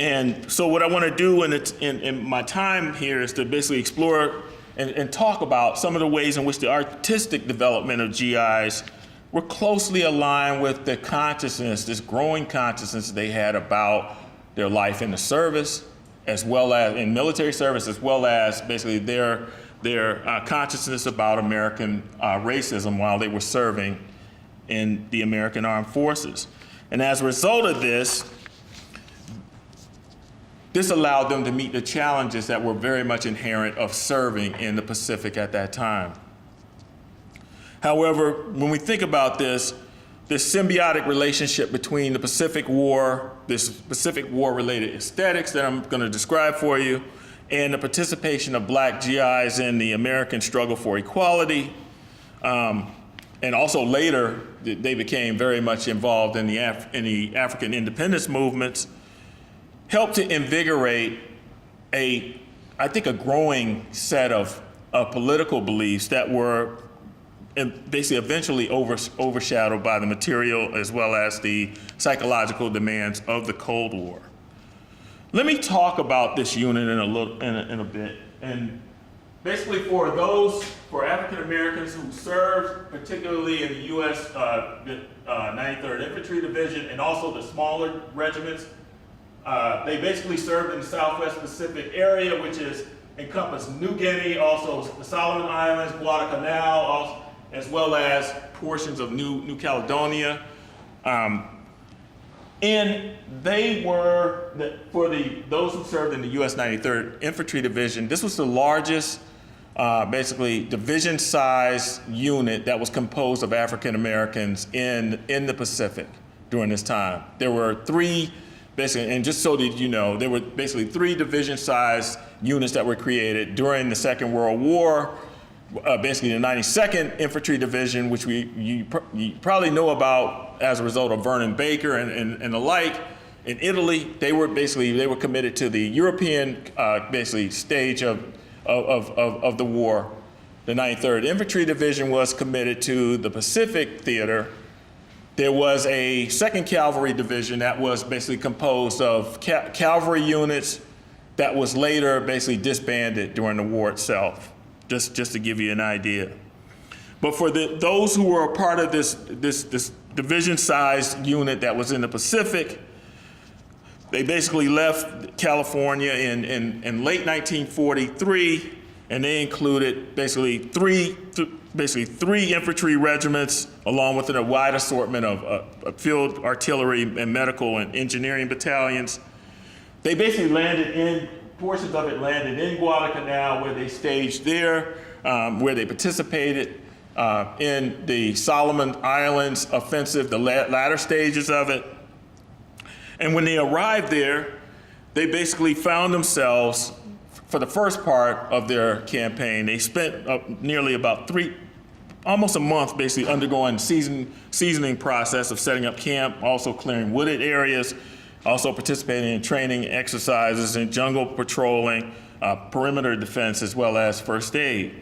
And so what I want to do in my time here is to basically explore and talk about some of the ways in which the artistic development of GIs were closely aligned with the consciousness, this growing consciousness they had about their life in the service, as well as in military service, as well as basically their consciousness about American racism while they were serving in the American Armed Forces. And as a result of this allowed them to meet the challenges that were very much inherent of serving in the Pacific at that time. However, when we think about this symbiotic relationship between the Pacific War, this Pacific War-related aesthetics that I'm going to describe for you, and the participation of black GIs in the American struggle for equality, and also later they became very much involved in the African independence movements, helped to invigorate a growing set of political beliefs that were basically eventually overshadowed by the material as well as the psychological demands of the Cold War. Let me talk about this unit in a bit. And basically for African Americans who served, particularly in the U.S. 93rd Infantry Division and also the smaller regiments, they basically served in the Southwest Pacific area, which encompassed New Guinea, also the Solomon Islands, Guadalcanal, as well as portions of New Caledonia. And they were, those who served in the U.S. 93rd Infantry Division, this was the largest, basically division-sized unit that was composed of African Americans in the Pacific during this time. There were three basically, and just so that you know, there were basically 3 division-sized units that were created during the Second World War. Basically the 92nd Infantry Division, which you probably know about as a result of Vernon Baker and the like. In Italy, they were committed to the European basically stage of the war. The 93rd Infantry Division was committed to the Pacific theater. There was a 2nd Cavalry Division that was basically composed of cavalry units that was later basically disbanded during the war itself, just to give you an idea. But for those who were a part of this division-sized unit that was in the Pacific, they basically left California in late 1943, and they included basically three infantry regiments, along with a wide assortment of field artillery and medical and engineering battalions. They basically portions of it landed in Guadalcanal, where they staged there, where they participated in the Solomon Islands offensive, the latter stages of it. And when they arrived there, they basically found themselves, for the first part of their campaign, they spent nearly about almost a month basically undergoing seasoning process of setting up camp, also clearing wooded areas, also participating in training exercises and jungle patrolling, perimeter defense, as well as first aid.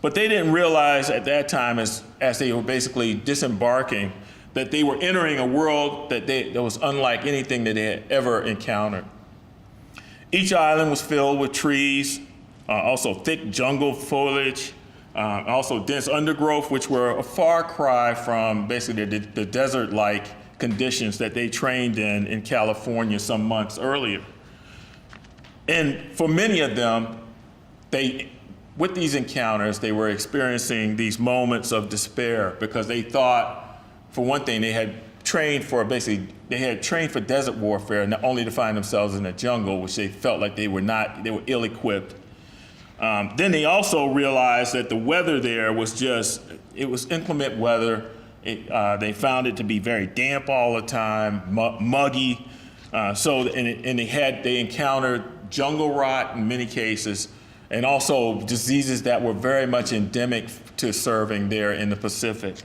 But they didn't realize at that time, as they were basically disembarking, that they were entering a world that was unlike anything that they had ever encountered. Each island was filled with trees, also thick jungle foliage, also dense undergrowth, which were a far cry from basically the desert-like conditions that they trained in California some months earlier. And for many of them, with these encounters, they were experiencing these moments of despair, because they thought, for one thing, they had trained for desert warfare, not only to find themselves in a jungle, which they felt like they were ill-equipped. Then they also realized that the weather there was inclement weather. They found it to be very damp all the time, muggy. They encountered jungle rot in many cases, and also diseases that were very much endemic to serving there in the Pacific.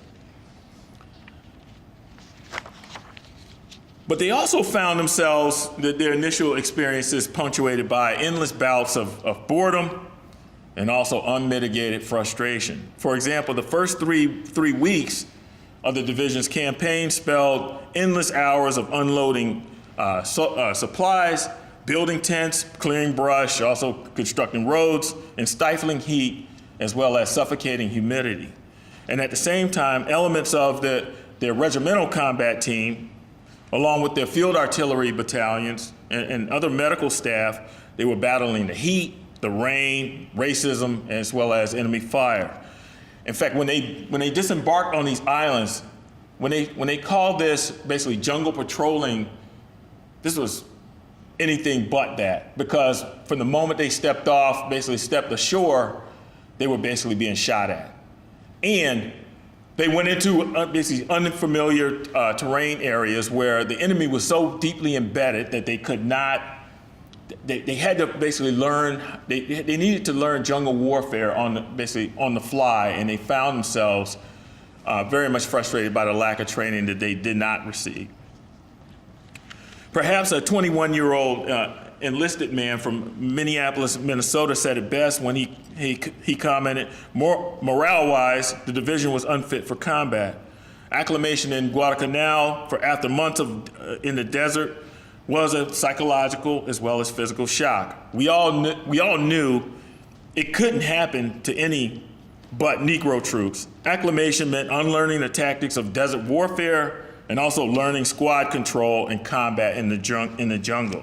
But they also found themselves, their initial experiences punctuated by endless bouts of boredom and also unmitigated frustration. For example, the first three weeks of the division's campaign spelled endless hours of unloading supplies, building tents, clearing brush, also constructing roads, and stifling heat, as well as suffocating humidity. And at the same time, elements of their regimental combat team, along with their field artillery battalions and other medical staff, they were battling the heat, the rain, racism, as well as enemy fire. In fact, when they disembarked on these islands, when they called this basically jungle patrolling, this was anything but that, because from the moment they stepped ashore, they were basically being shot at. And they went into basically unfamiliar terrain areas where the enemy was so deeply embedded that they could not, they had to basically learn, they needed to learn jungle warfare on the fly, and they found themselves very much frustrated by the lack of training that they did not receive. Perhaps a 21-year-old enlisted man from Minneapolis, Minnesota said it best when he commented, morale-wise, the division was unfit for combat. Acclimation in Guadalcanal after months in the desert was a psychological as well as physical shock. We all knew it couldn't happen to any but Negro troops. Acclimation meant unlearning the tactics of desert warfare and also learning squad control and combat in the jungle.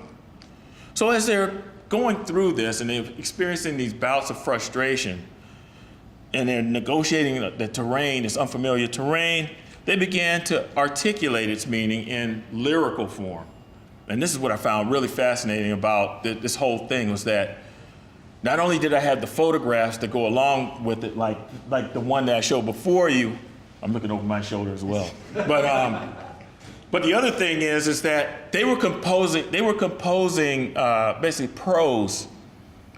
So as they're going through this and they're experiencing these bouts of frustration and they're negotiating the terrain, this unfamiliar terrain, they began to articulate its meaning in lyrical form. And this is what I found really fascinating about this whole thing, was that not only did I have the photographs to go along with it, like the one that I showed before you, I'm looking over my shoulder as well, but But the other thing is that they were composing basically prose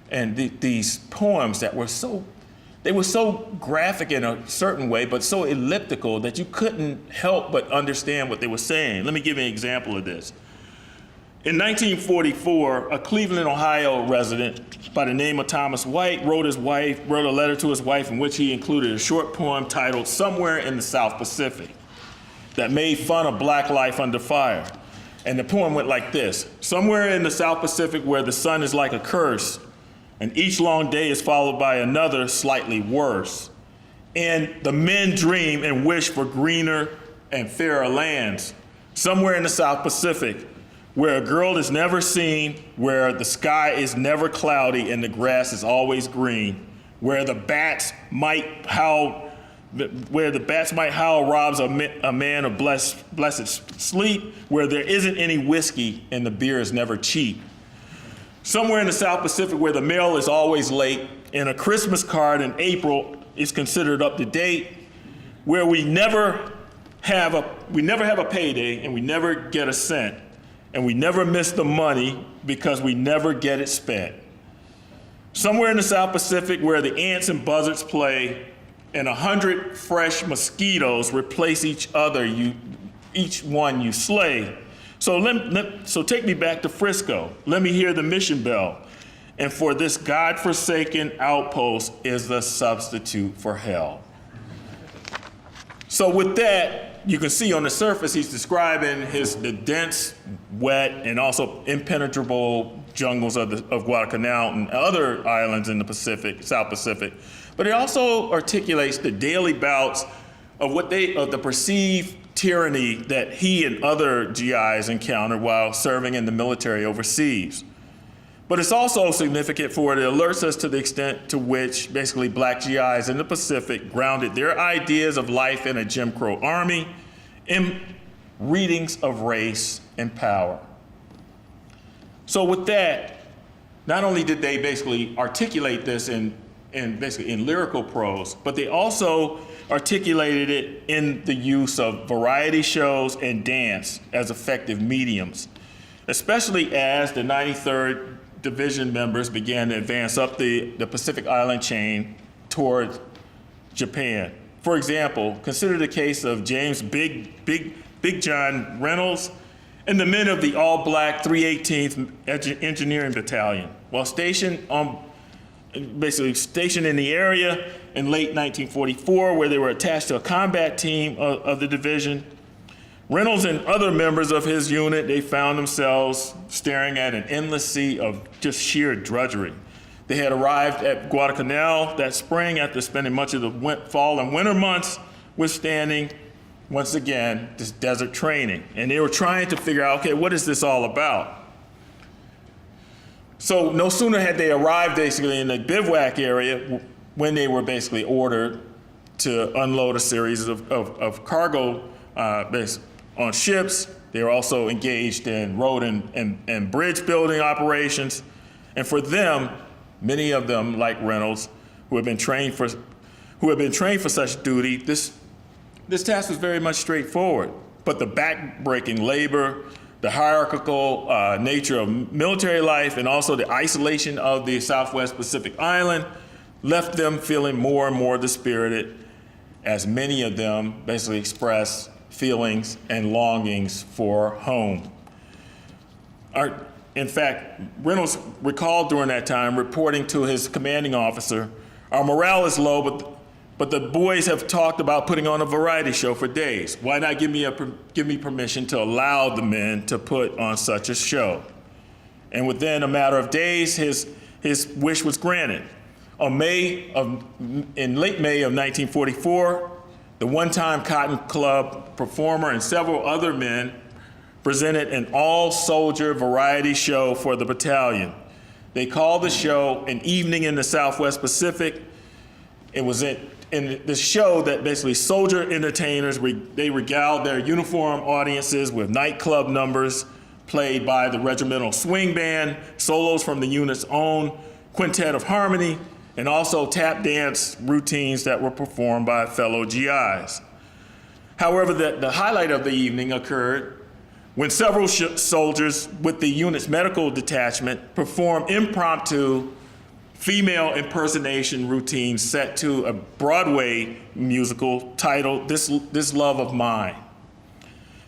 and these poems that were so graphic in a certain way, but so elliptical that you couldn't help but understand what they were saying. Let me give you an example of this. In 1944, a Cleveland, Ohio resident by the name of Thomas White wrote a letter to his wife in which he included a short poem titled Somewhere in the South Pacific that made fun of black life under fire. And the poem went like this: somewhere in the South Pacific where the sun is like a curse, and each long day is followed by another slightly worse. And the men dream and wish for greener and fairer lands. Somewhere in the South Pacific, where a girl is never seen, where the sky is never cloudy and the grass is always green, where the bats might howl robs a man of blessed sleep, where there isn't any whiskey and the beer is never cheap. Somewhere in the South Pacific where the mail is always late and a Christmas card in April is considered up to date, where we never have a payday and we never get a cent, and we never miss the money because we never get it spent. Somewhere in the South Pacific where the ants and buzzards play and 100 fresh mosquitoes replace each one you slay. So take me back to Frisco. Let me hear the mission bell. And for this God-forsaken outpost is the substitute for hell. So with that, you can see on the surface he's describing the dense, wet, and also impenetrable jungles of Guadalcanal and other islands in the South Pacific. But it also articulates the daily bouts of the perceived tyranny that he and other GIs encountered while serving in the military overseas. But it's also significant for it alerts us to the extent to which basically black GIs in the Pacific grounded their ideas of life in a Jim Crow army in readings of race and power. So with that, not only did they basically articulate this in lyrical prose, but they also articulated it in the use of variety shows and dance as effective mediums, especially as the 93rd Division members began to advance up the Pacific Island chain toward Japan. For example, consider the case of James Big John Reynolds and the men of the all-black 318th Engineering Battalion. While stationed in the area in late 1944, where they were attached to a combat team of the division, Reynolds and other members of his unit, they found themselves staring at an endless sea of just sheer drudgery. They had arrived at Guadalcanal that spring after spending much of the fall and winter months withstanding, once again, this desert training. And they were trying to figure out, okay, what is this all about? So no sooner had they arrived basically in the bivouac area when they were basically ordered to unload a series of cargo on ships. They were also engaged in road and bridge building operations. And for them, many of them, like Reynolds, who had been trained for such duty, this task was very much straightforward. But the back-breaking labor, the hierarchical nature of military life, and also the isolation of the Southwest Pacific Island left them feeling more and more dispirited, as many of them basically expressed feelings and longings for home. In fact, Reynolds recalled during that time reporting to his commanding officer, "Our morale is low, but the boys have talked about putting on a variety show for days. Why not give me permission to allow the men to put on such a show?" And within a matter of days, his wish was granted. In late May of 1944, the one-time Cotton Club performer and several other men presented an all-soldier variety show for the battalion. They called the show An Evening in the Southwest Pacific. It was in the show that basically soldier entertainers, they regaled their uniformed audiences with nightclub numbers played by the regimental swing band, solos from the unit's own quintet of harmony, and also tap dance routines that were performed by fellow GIs. However, the highlight of the evening occurred when several soldiers with the unit's medical detachment performed impromptu female impersonation routines set to a Broadway musical titled This Love of Mine.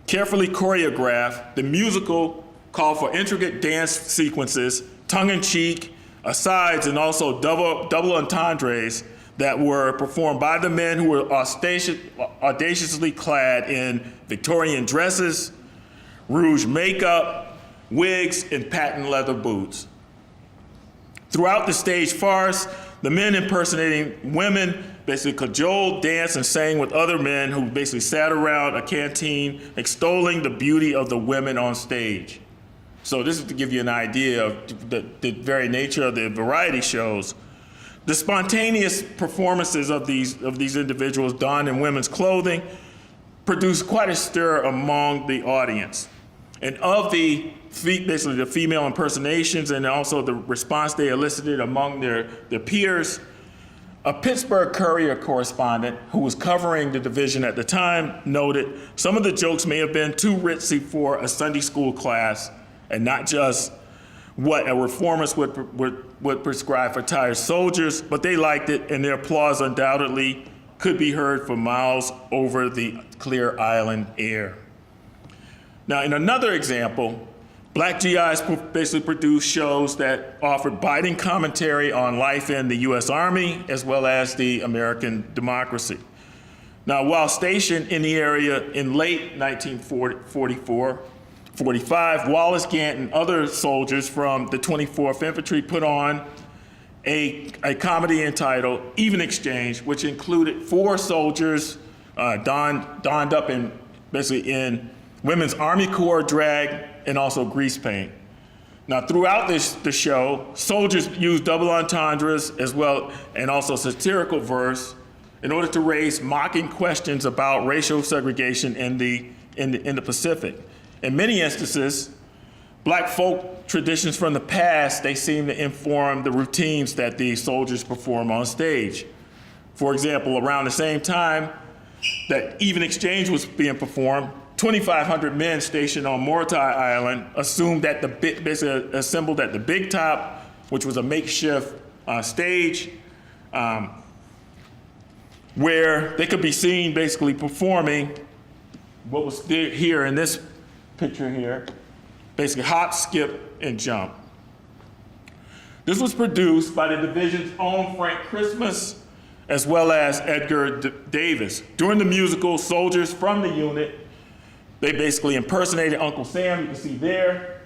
Carefully choreographed, the musical called for intricate dance sequences, tongue-in-cheek, asides, and also double entendres that were performed by the men who were audaciously clad in Victorian dresses, rouge makeup, wigs, and patent leather boots. Throughout the stage farce, the men impersonating women basically cajoled, danced, and sang with other men who basically sat around a canteen extolling the beauty of the women on stage. So this is to give you an idea of the very nature of the variety shows. The spontaneous performances of these individuals donned in women's clothing produced quite a stir among the audience. And of basically the female impersonations and also the response they elicited among their peers, a Pittsburgh Courier correspondent who was covering the division at the time noted some of the jokes may have been too ritzy for a Sunday school class and not just what a reformist would prescribe for tired soldiers, but they liked it, and their applause undoubtedly could be heard for miles over the clear island air. Now, in another example, Black GIs basically produced shows that offered biting commentary on life in the U.S. Army as well as the American democracy. Now, while stationed in the area in late 1945, Wallace Gant and other soldiers from the 24th Infantry put on a comedy entitled Even Exchange, which included 4 soldiers donned up in women's Army Corps drag and also grease paint. Now, throughout the show, soldiers used double entendres as well and also satirical verse in order to raise mocking questions about racial segregation in the Pacific. In many instances, Black folk traditions from the past, they seem to inform the routines that the soldiers perform on stage. For example, around the same time that Even Exchange was being performed, 2,500 men stationed on Morotai Island assembled at the Big Top, which was a makeshift stage, where they could be seen basically performing what was here in this picture here, basically hop, skip, and jump. This was produced by the division's own Frank Christmas as well as Edgar Davis. During the musical, soldiers from the unit, they basically impersonated Uncle Sam, you can see there,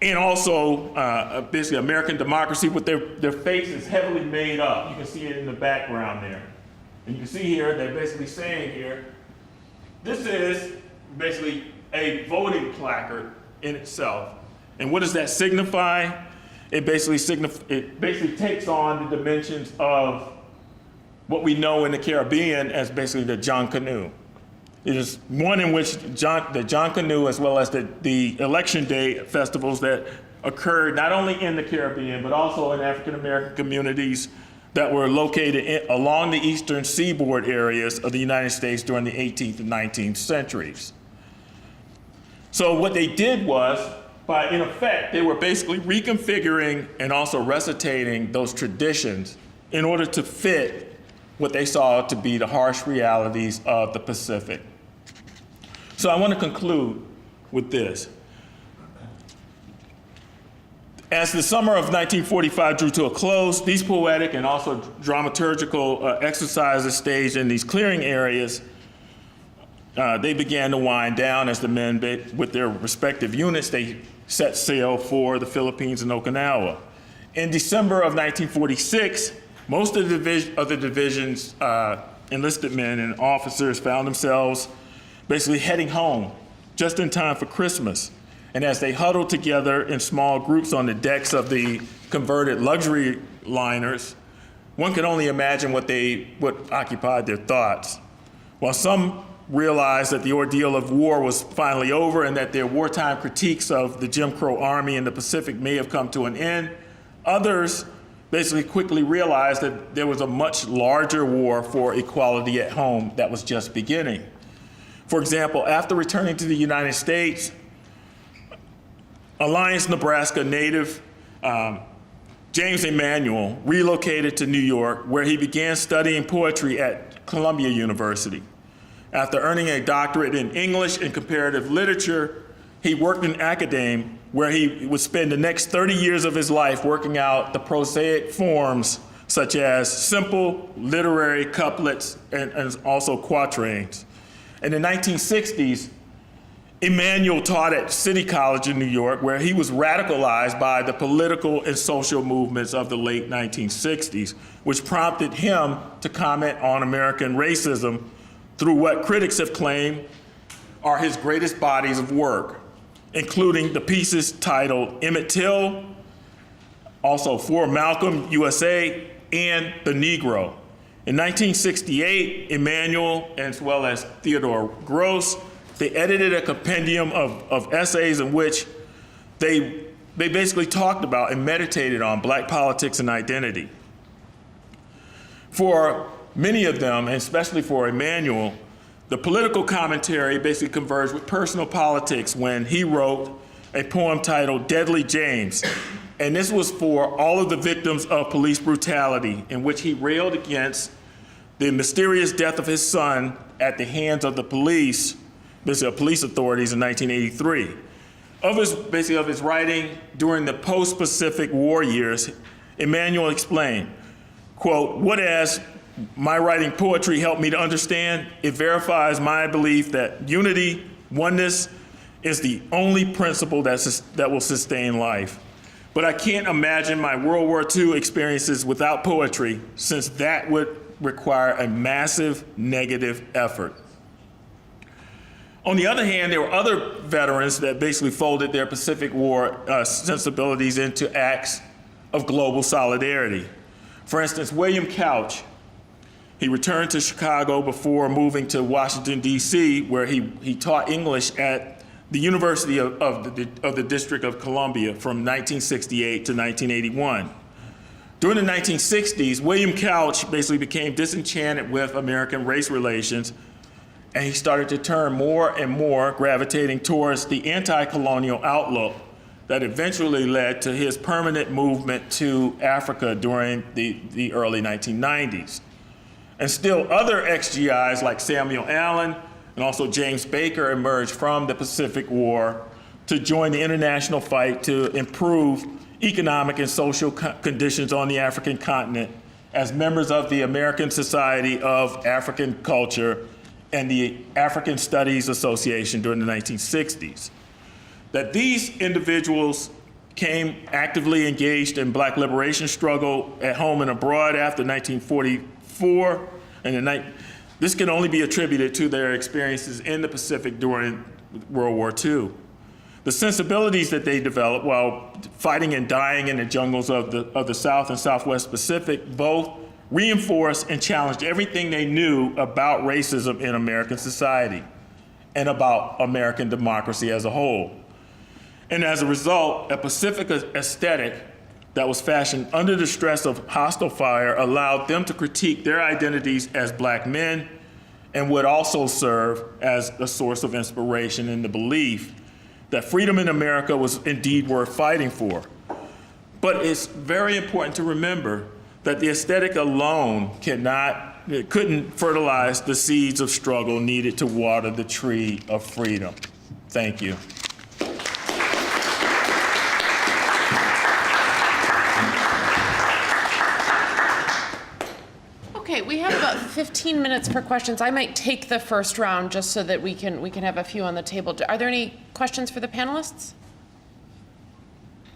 and also basically American democracy with their faces heavily made up. You can see it in the background there. And you can see here, they're basically saying here, this is basically a voting placard in itself. And what does that signify? It basically takes on the dimensions of what we know in the Caribbean as basically the John Canoe. It is one in which the John Canoe, as well as the Election Day festivals that occurred not only in the Caribbean, but also in African American communities that were located along the eastern seaboard areas of the United States during the 18th and 19th centuries. So what they did was, in effect, they were basically reconfiguring and also recitating those traditions in order to fit what they saw to be the harsh realities of the Pacific. So I want to conclude with this. As the summer of 1945 drew to a close, these poetic and also dramaturgical exercises staged in these clearing areas, they began to wind down as the men, with their respective units, they set sail for the Philippines and Okinawa. In December of 1946, most of the division's enlisted men and officers found themselves basically heading home just in time for Christmas. And as they huddled together in small groups on the decks of the converted luxury liners, one could only imagine what occupied their thoughts. While some realized that the ordeal of war was finally over and that their wartime critiques of the Jim Crow Army in the Pacific may have come to an end, others basically quickly realized that there was a much larger war for equality at home that was just beginning. For example, after returning to the United States, Alliance, Nebraska native James Emanuel relocated to New York, where he began studying poetry at Columbia University. After earning a doctorate in English and comparative literature, he worked in academia, where he would spend the next 30 years of his life working out the prosaic forms such as simple literary couplets and also quatrains. In the 1960s, Emanuel taught at City College in New York, where he was radicalized by the political and social movements of the late 1960s, which prompted him to comment on American racism through what critics have claimed are his greatest bodies of work, including the pieces titled Emmett Till, also For Malcolm, USA, and The Negro. In 1968, Emanuel, as well as Theodore Gross, they edited a compendium of essays in which they basically talked about and meditated on Black politics and identity. For many of them, and especially for Emanuel, the political commentary basically converged with personal politics when he wrote a poem titled Deadly James. And this was for all of the victims of police brutality, in which he railed against the mysterious death of his son at the hands of the police, basically police authorities in 1983. Of his writing during the post-Pacific War years, Emanuel explained, quote, "What as my writing poetry helped me to understand, it verifies my belief that unity, oneness, is the only principle that will sustain life. But I can't imagine my World War II experiences without poetry, since that would require a massive negative effort." On the other hand, there were other veterans that basically folded their Pacific War sensibilities into acts of global solidarity. For instance, William Couch, he returned to Chicago before moving to Washington, D.C., where he taught English at the University of the District of Columbia from 1968 to 1981. During the 1960s, William Couch basically became disenchanted with American race relations, and he started to turn more and more, gravitating towards the anti-colonial outlook that eventually led to his permanent movement to Africa during the early 1990s. And still other ex-GIs like Samuel Allen and also James Baker emerged from the Pacific War to join the international fight to improve economic and social conditions on the African continent as members of the American Society of African Culture and the African Studies Association during the 1960s. That these individuals came actively engaged in Black liberation struggle at home and abroad after 1944, and this can only be attributed to their experiences in the Pacific during World War II. The sensibilities that they developed while fighting and dying in the jungles of the South and Southwest Pacific both reinforced and challenged everything they knew about racism in American society and about American democracy as a whole. And as a result, a Pacific aesthetic that was fashioned under the stress of hostile fire allowed them to critique their identities as Black men and would also serve as a source of inspiration in the belief that freedom in America was indeed worth fighting for. But it's very important to remember that the aesthetic alone couldn't fertilize the seeds of struggle needed to water the tree of freedom. Thank you. Okay, we have about 15 minutes for questions. I might take the first round just so that we can have a few on the table. Are there any questions for the panelists?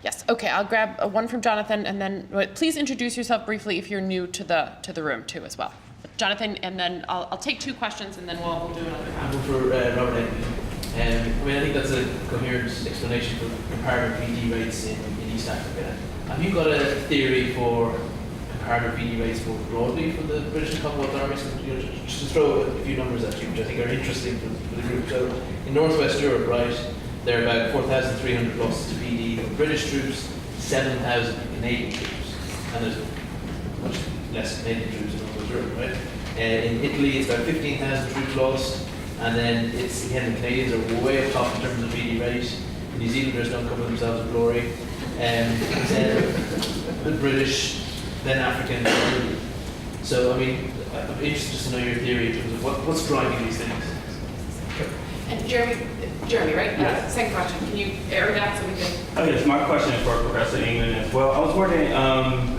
Yes, okay, I'll grab one from Jonathan, and then please introduce yourself briefly if you're new to the room too as well. Jonathan, and then I'll take two questions, and then we'll do another round. For Robert Engen. I think that's a coherent explanation for comparative PD rates in East Africa. Have you got a theory for comparative PD rates more broadly for the British and Commonwealth armies? Just to throw a few numbers at you, which I think are interesting for the group. So in Northwest Europe, right, there are about 4,300 losses to PD from British troops, 7,000 Canadian troops, and there's much less Canadian troops in Northwest Europe, right? In Italy, it's about 15,000 troops lost, and then it's again the Canadians are way up top in terms of PD rate. the New Zealanders don't cover themselves in glory, then the British, then African. So, I mean, I'm interested just to know your theory in terms of what's driving these things. And Jeremy, right? Yeah. Second question. Can you air that so we can? Oh yes, my question is for Professor Engen as well. I was wondering,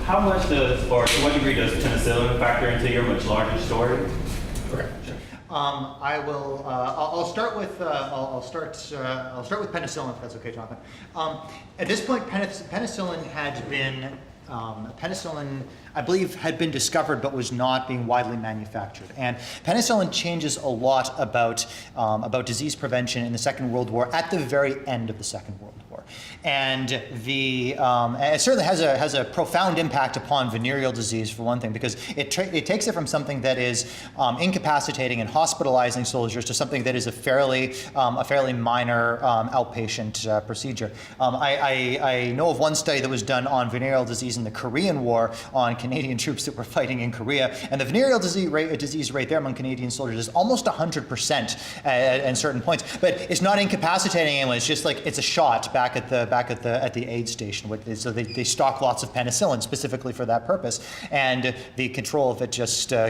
how much does, or to what degree does penicillin factor into your much larger story? Okay. I will. I'll start with. I'll start with penicillin, if that's okay, Jonathan. At this point, penicillin had been. Penicillin, I believe, had been discovered but was not being widely manufactured. And penicillin changes a lot about disease prevention in the Second World War at the very end of the Second World War. And it certainly has a profound impact upon venereal disease, for one thing, because it takes it from something that is incapacitating and hospitalizing soldiers to something that is a fairly minor outpatient procedure. I know of one study that was done on venereal disease in the Korean War on Canadian troops that were fighting in Korea, and the venereal disease rate there among Canadian soldiers is almost 100% at certain points. But it's not incapacitating anyone. It's just like it's a shot back at the aid station. So they stock lots of penicillin specifically for that purpose, and the control of it just is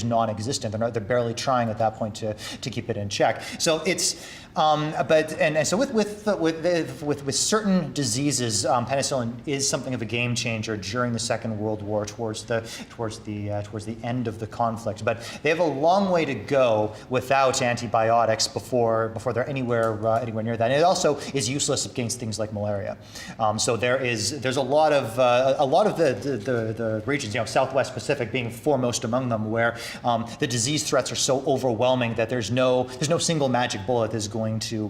non-existent. They're barely trying at that point to keep it in check. So it's so with certain diseases, penicillin is something of a game changer during the Second World War towards the end of the conflict. But they have a long way to go without antibiotics before they're anywhere near that. And it also is useless against things like malaria. So there's a lot of the regions, Southwest Pacific being foremost among them, where the disease threats are so overwhelming that there's no single magic bullet that is going to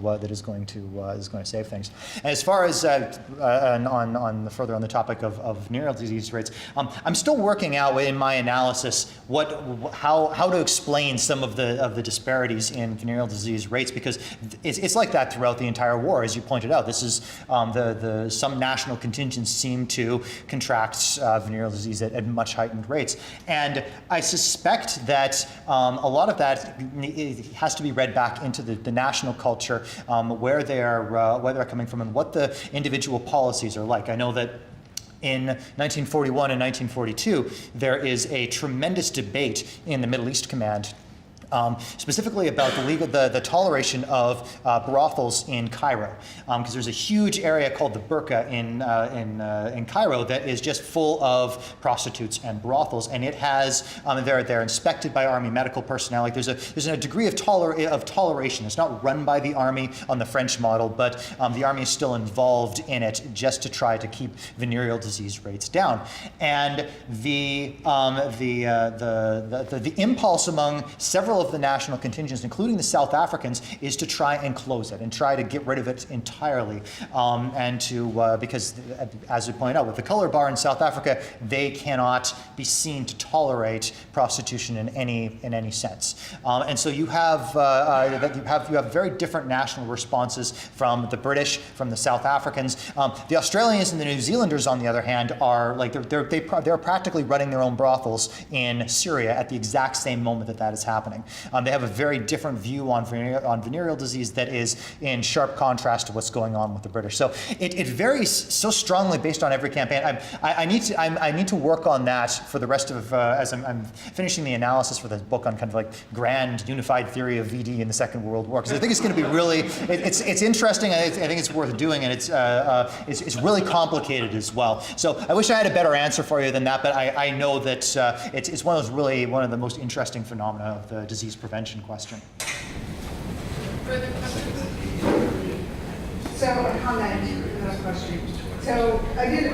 save things. And as far as further on the topic of venereal disease rates, I'm still working out in my analysis how to explain some of the disparities in venereal disease rates, because it's like that throughout the entire war, as you pointed out. This is some national contingents seem to contract venereal disease at much heightened rates, and I suspect that a lot of that has to be read back into the national culture, where they're coming from and what the individual policies are like. I know that in 1941 and 1942, there is a tremendous debate in the Middle East Command, specifically about the toleration of brothels in Cairo, because there's a huge area called the Burqa in Cairo that is just full of prostitutes and brothels, and it has they're inspected by Army medical personnel. Like there's a degree of toleration. It's not run by the Army on the French model, but the Army is still involved in it just to try to keep venereal disease rates down. And the impulse among several of the national contingents, including the South Africans, is to try and close it and try to get rid of it entirely. Because, as we point out, with the color bar in South Africa, they cannot be seen to tolerate prostitution in any sense. And so you have very different national responses from the British, from the South Africans. The Australians and the New Zealanders, on the other hand, are like they're practically running their own brothels in Syria at the exact same moment that is happening. They have a very different view on venereal disease that is in sharp contrast to what's going on with the British. So it varies so strongly based on every campaign. I need to work on that for the rest of as I'm finishing the analysis for the book on kind of like grand unified theory of VD in the Second World War, because I think it's going to be really it's interesting. I think it's worth doing, and it's really complicated as well. So I wish I had a better answer for you than that, but I know that it's one of the most interesting phenomena of the disease prevention question. Further questions? So a comment, another question. So I did,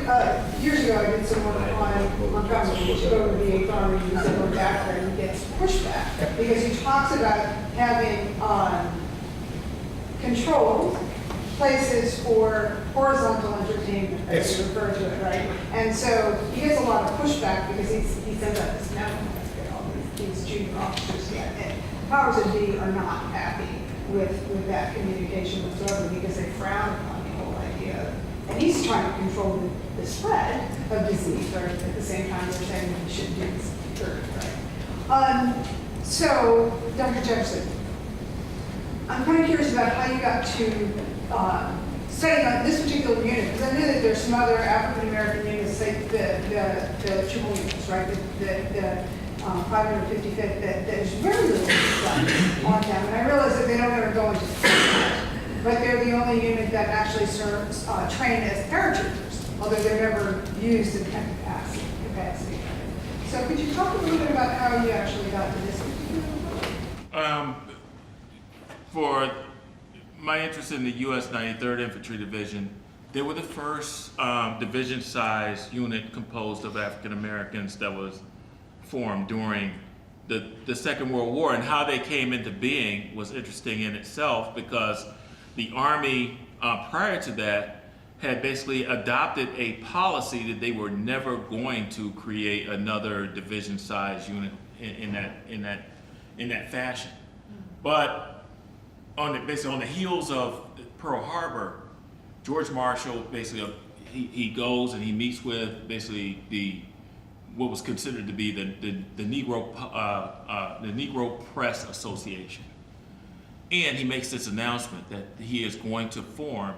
years ago, I did some work on government, which go to the authority and go back there and gets pushback, because he talks about having controlled places for horizontal entertainment, as you refer to it, right? And so he gets a lot of pushback because he says that this now all these junior officers get, and powers that be are not happy with that communication whatsoever, because they frown upon the whole idea. And he's trying to control the spread of disease, right? At the same time, they're saying we should do this, right? So, Dr. Jefferson, I'm kind of curious about how you got to setting up this particular unit, because I know that there's some other African American units, say the triple units, right? The 555th, that there's very little done on them, and I realize that they don't ever go into combat, but they're the only unit that actually serves trained as paratroopers, although they're never used in that capacity. So could you talk a little bit about how you actually got to this particular? For my interest in the U.S. 93rd Infantry Division, they were the first division-sized unit composed of African Americans that was formed during the Second World War, and how they came into being was interesting in itself, because the Army prior to that had basically adopted a policy that they were never going to create another division-sized unit in that fashion. But basically on the heels of Pearl Harbor, George Marshall basically he goes and he meets with basically what was considered to be the Negro Press Association, and he makes this announcement that he is going to form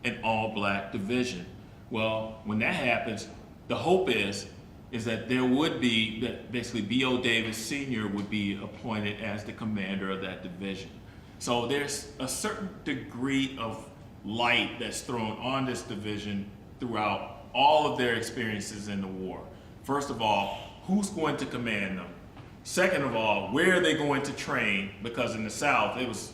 an all-black division. Well, when that happens, the hope is that there would be that basically B.O. Davis Sr. would be appointed as the commander of that division. So there's a certain degree of light that's thrown on this division throughout all of their experiences in the war. First of all, who's going to command them? Second of all, where are they going to train? Because in the South, it was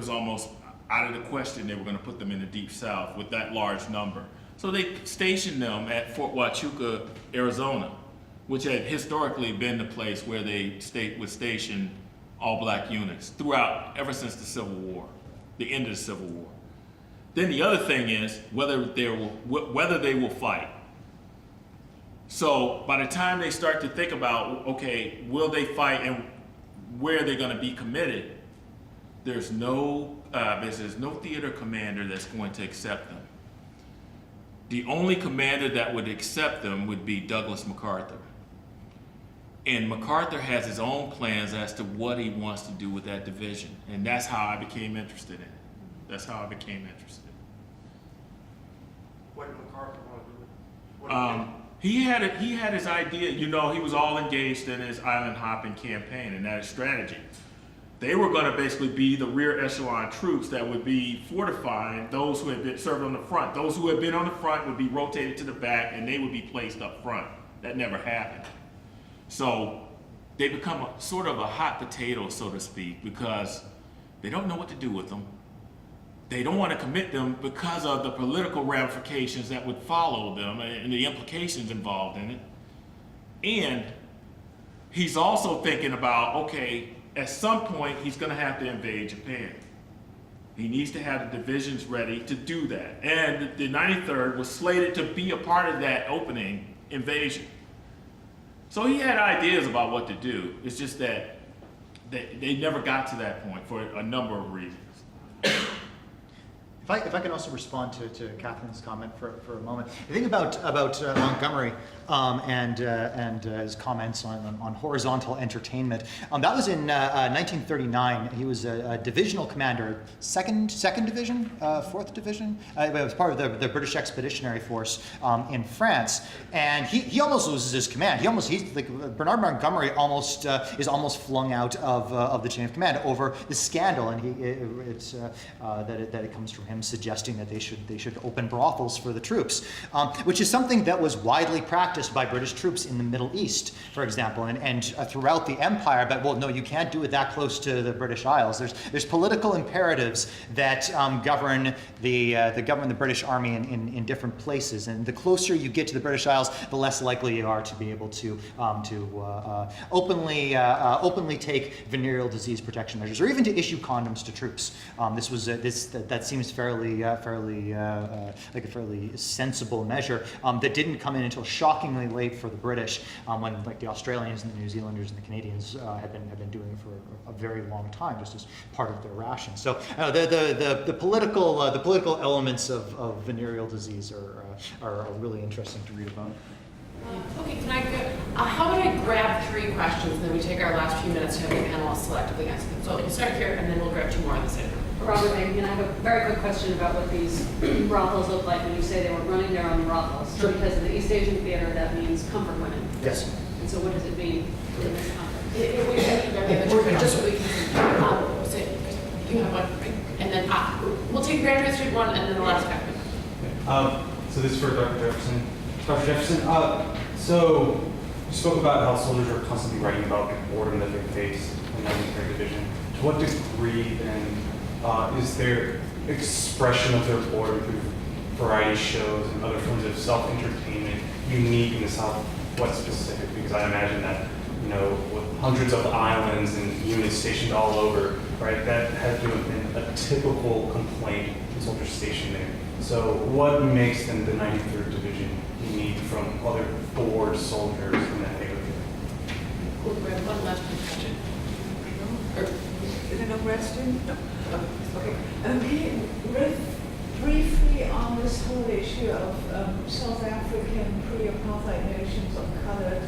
almost out of the question they were going to put them in the Deep South with that large number. So they stationed them at Fort Huachuca, Arizona, which had historically been the place where they would station all-black units throughout, ever since the Civil War, the end of the Civil War. Then the other thing is whether they will fight. So by the time they start to think about, okay, will they fight and where they're going to be committed, there's no theater commander that's going to accept them. The only commander that would accept them would be Douglas MacArthur. And MacArthur has his own plans as to what he wants to do with that division. And that's how I became interested in it. That's how I became interested. What did MacArthur want to do? He had his idea, he was all engaged in his island hopping campaign and that strategy. They were going to basically be the rear echelon troops that would be fortifying those who had been served on the front. Those who had been on the front would be rotated to the back and they would be placed up front. That never happened. So they become sort of a hot potato, so to speak, because they don't know what to do with them. They don't want to commit them because of the political ramifications that would follow them and the implications involved in it. And he's also thinking about, okay, at some point he's going to have to invade Japan. He needs to have the divisions ready to do that. And the 93rd was slated to be a part of that opening invasion. So he had ideas about what to do. It's just that they never got to that point for a number of reasons. If I can also respond to Catherine's comment for a moment. The thing about Montgomery and his comments on horizontal entertainment, that was in 1939. He was a divisional commander, second division, fourth division. It was part of the British Expeditionary Force in France, and he almost loses his command. Bernard Montgomery is almost flung out of the chain of command over the scandal, and it comes from him suggesting that they should open brothels for the troops, which is something that was widely practiced by British troops in the Middle East, for example, and throughout the empire. But well, no, you can't do it that close to the British Isles. There's political imperatives that govern the British Army in different places, and the closer you get to the British Isles, the less likely you are to be able to openly take venereal disease protection measures, or even to issue condoms to troops. That seems fairly like a fairly sensible measure that didn't come in until shockingly late for the British, when like the Australians and the New Zealanders and the Canadians have been doing it for a very long time, just as part of their ration. So the political elements of venereal disease are really interesting to read about. Okay, can I go, how about I grab 3 questions and then we take our last few minutes to have the panelists selectively answer them. So we'll start here and then we'll grab 2 more on the side. Robert, Engen, I have a very quick question about what these brothels look like when you say they were running their own brothels. Sure. Because in the East Asian theater, that means comfort women. Yes. And so what does it mean in this context? Just so we can say, you have one, right? And then we'll take graduate student 1 and then the last guy. So this is for Dr. Jefferson. Dr. Jefferson, so you spoke about how soldiers are constantly writing about the boredom that they face in the military division. To what degree then is there expression of their boredom through variety shows and other forms of self-entertainment unique in the Southwest Pacific? Because I imagine that, you know, with hundreds of islands and units stationed all over, right, that had to have been a typical complaint from soldiers stationed there. So what makes them the 93rd Division unique from other bored soldiers in that neighborhood? We'll grab one last question. Is there no question? No. Okay. Can you riff briefly on this whole issue of South African pre-apartheid nations of colored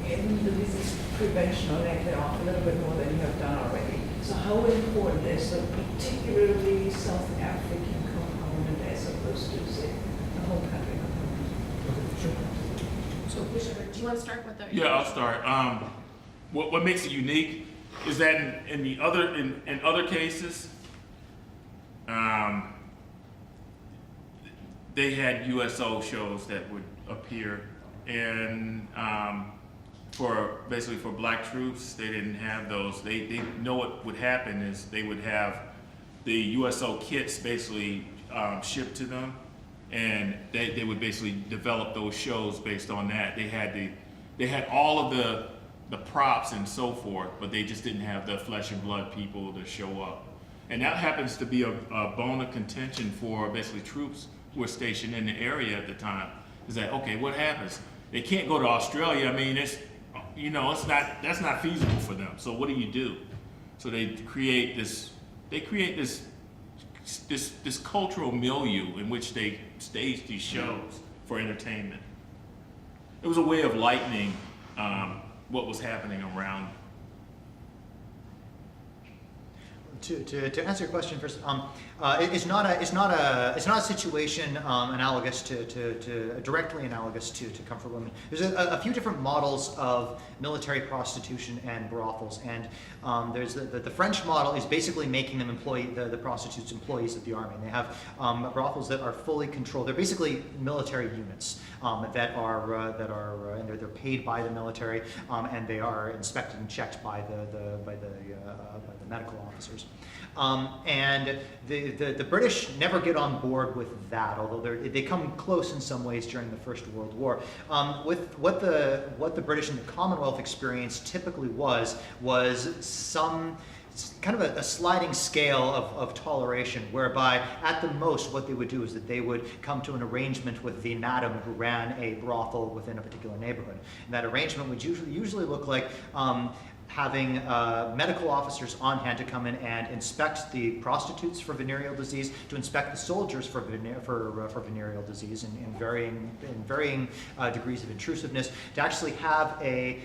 in the disease prevention or lack thereof a little bit more than you have done already? So how important is the particularly South African component as opposed to, say, the whole country component? Sure. So, do you want to start with the? Yeah, I'll start. What makes it unique is that in other cases, they had USO shows that would appear, and for black troops, they didn't have those. They know what would happen is they would have the USO kits basically shipped to them, and they would basically develop those shows based on that. They had all of the props and so forth, but they just didn't have the flesh and blood people to show up. And that happens to be a bone of contention for basically troops who were stationed in the area at the time. Is that, okay, what happens? They can't go to Australia. I mean, that's not feasible for them. So what do? So they create this cultural milieu in which they stage these shows for entertainment. It was a way of lightening what was happening around. To answer your question first, it's not a situation analogous to directly analogous to comfort women. There's a few different models of military prostitution and brothels, and there's the French model is basically making them the prostitutes employees of the army. And they have brothels that are fully controlled. They're basically military units that are and they're paid by the military, and they are inspected and checked by the medical officers. And the British never get on board with that, although they come close in some ways during the First World War. With what the British and the Commonwealth experienced typically was some kind of a sliding scale of toleration, whereby at the most what they would do is that they would come to an arrangement with the madam who ran a brothel within a particular neighborhood. And that arrangement would usually look like having medical officers on hand to come in and inspect the prostitutes for venereal disease, to inspect the soldiers for venereal disease in varying degrees of intrusiveness, to actually have a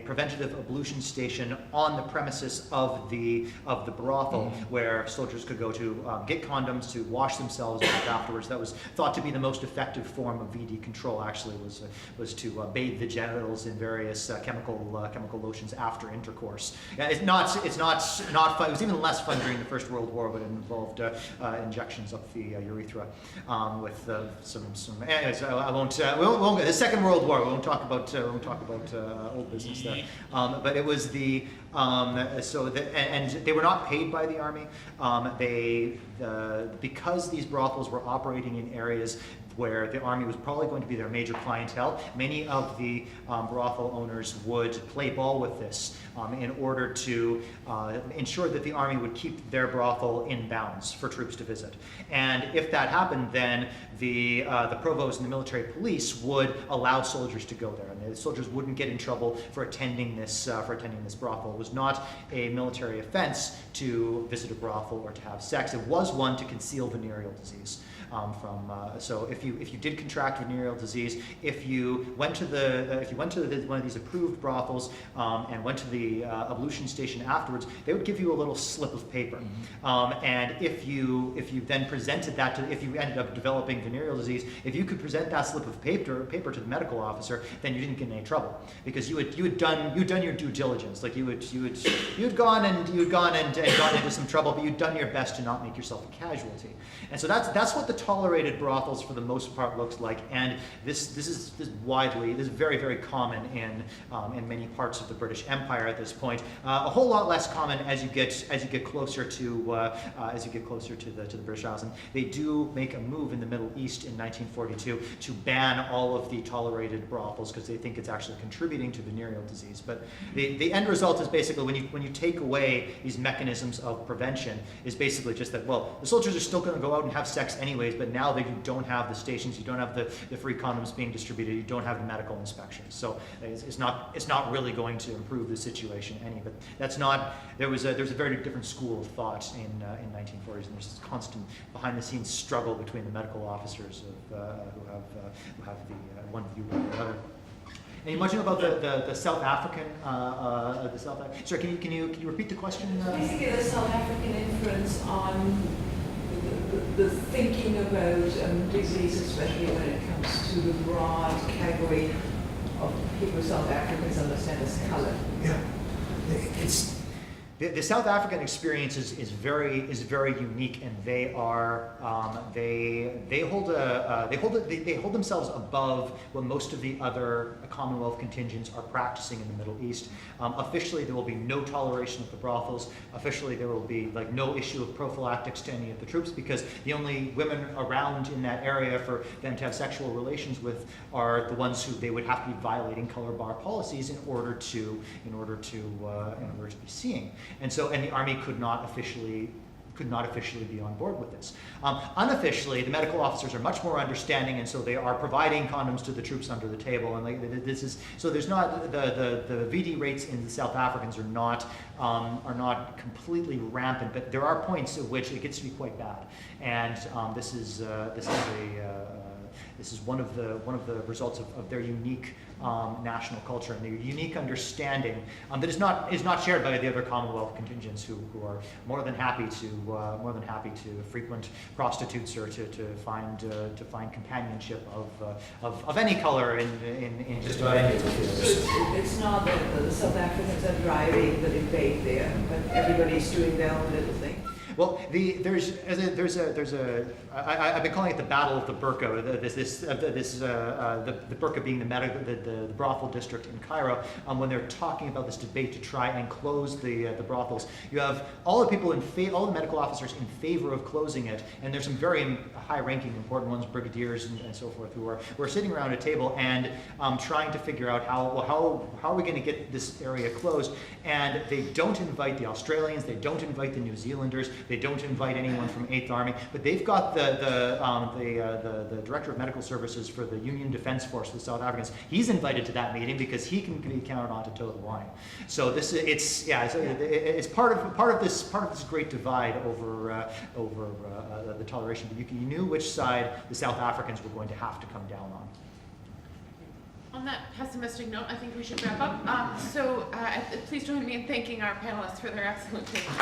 preventative ablution station on the premises of the brothel, where soldiers could go to get condoms, to wash themselves afterwards. That was thought to be the most effective form of VD control. Actually, was to bathe the genitals in various chemical lotions after intercourse. It's not fun. It was even less fun during the First World War, but it involved injections up the urethra with some. Anyways, I won't. We won't. The Second World War. We won't talk about old business there. But it was the and they were not paid by the army. Because these brothels were operating in areas where the army was probably going to be their major clientele, many of the brothel owners would play ball with this in order to ensure that the army would keep their brothel in bounds for troops to visit. And if that happened, then the provost and the military police would allow soldiers to go there, and the soldiers wouldn't get in trouble for attending this brothel. It was not a military offense to visit a brothel or to have sex. It was one to conceal venereal disease. So if if you did contract venereal disease, if you went to one of these approved brothels and went to the ablution station afterwards, they would give you a little slip of paper. And if you then presented that if you ended up developing venereal disease, if you could present that slip of paper to the medical officer, then you didn't get in any trouble, because you had done your due diligence. Like you'd gone into some trouble, but you'd done your best to not make yourself a casualty. And so that's what the tolerated brothels for the most part looks like. And this is very, very common in many parts of the British Empire at this point. A whole lot less common as you get closer to the British Isles. And they do make a move in the Middle East in 1942 to ban all of the tolerated brothels, because they think it's actually contributing to venereal disease. But the end result is basically when you take away these mechanisms of prevention, is basically just that, well, the soldiers are still going to go out and have sex anyways, but now that you don't have the stations, you don't have the free condoms being distributed, you don't have the medical inspections. So it's not really going to improve the situation any. But that's not. There's a very different school of thought in 1940s, and there's this constant behind-the-scenes struggle between the medical officers who have the one view or the other. And you mentioned about the South African, sorry, can you repeat the question? Basically, the South African influence on the thinking about disease, especially when it comes to the broad category of people South Africans understand as color. Yeah, it's the South African experience is very unique, and they hold themselves above what most of the other Commonwealth contingents are practicing in the Middle East. Officially, there will be no toleration of the brothels. Officially, there will be no issue of prophylactics to any of the troops, because the only women around in that area for them to have sexual relations with are the ones who they would have to be violating color bar policies in order to be seeing. And the army could not officially be on board with this. Unofficially, the medical officers are much more understanding, and so they are providing condoms to the troops under the table. And there's not the VD rates in the South Africans are not completely rampant, but there are points at which it gets to be quite bad. And this is one of the results of their unique national culture and their unique understanding that is not shared by the other Commonwealth contingents who are more than happy to frequent prostitutes or to find companionship of any color in just about any of the fields. So it's not that the South Africans are driving the debate there, but everybody's doing their own little thing. Well, I've been calling it the Battle of the Burqa. The Burqa being the brothel district in Cairo. When they're talking about this debate to try and close the brothels, you have all the people all the medical officers in favor of closing it, and there's some very high-ranking, important ones, brigadiers and so forth, who are sitting around a table and trying to figure out how are we going to get this area closed. And they don't invite the Australians, they don't invite the New Zealanders. They don't invite anyone from 8th Army, but they've got the Director of Medical Services for the Union Defence Force for the South Africans. He's invited to that meeting because he can be counted on to toe the line. So it's part of this great divide over the toleration. But you knew which side the South Africans were going to have to come down on. On that pessimistic note, I think we should wrap up. Please join me in thanking our panelists for their excellent papers.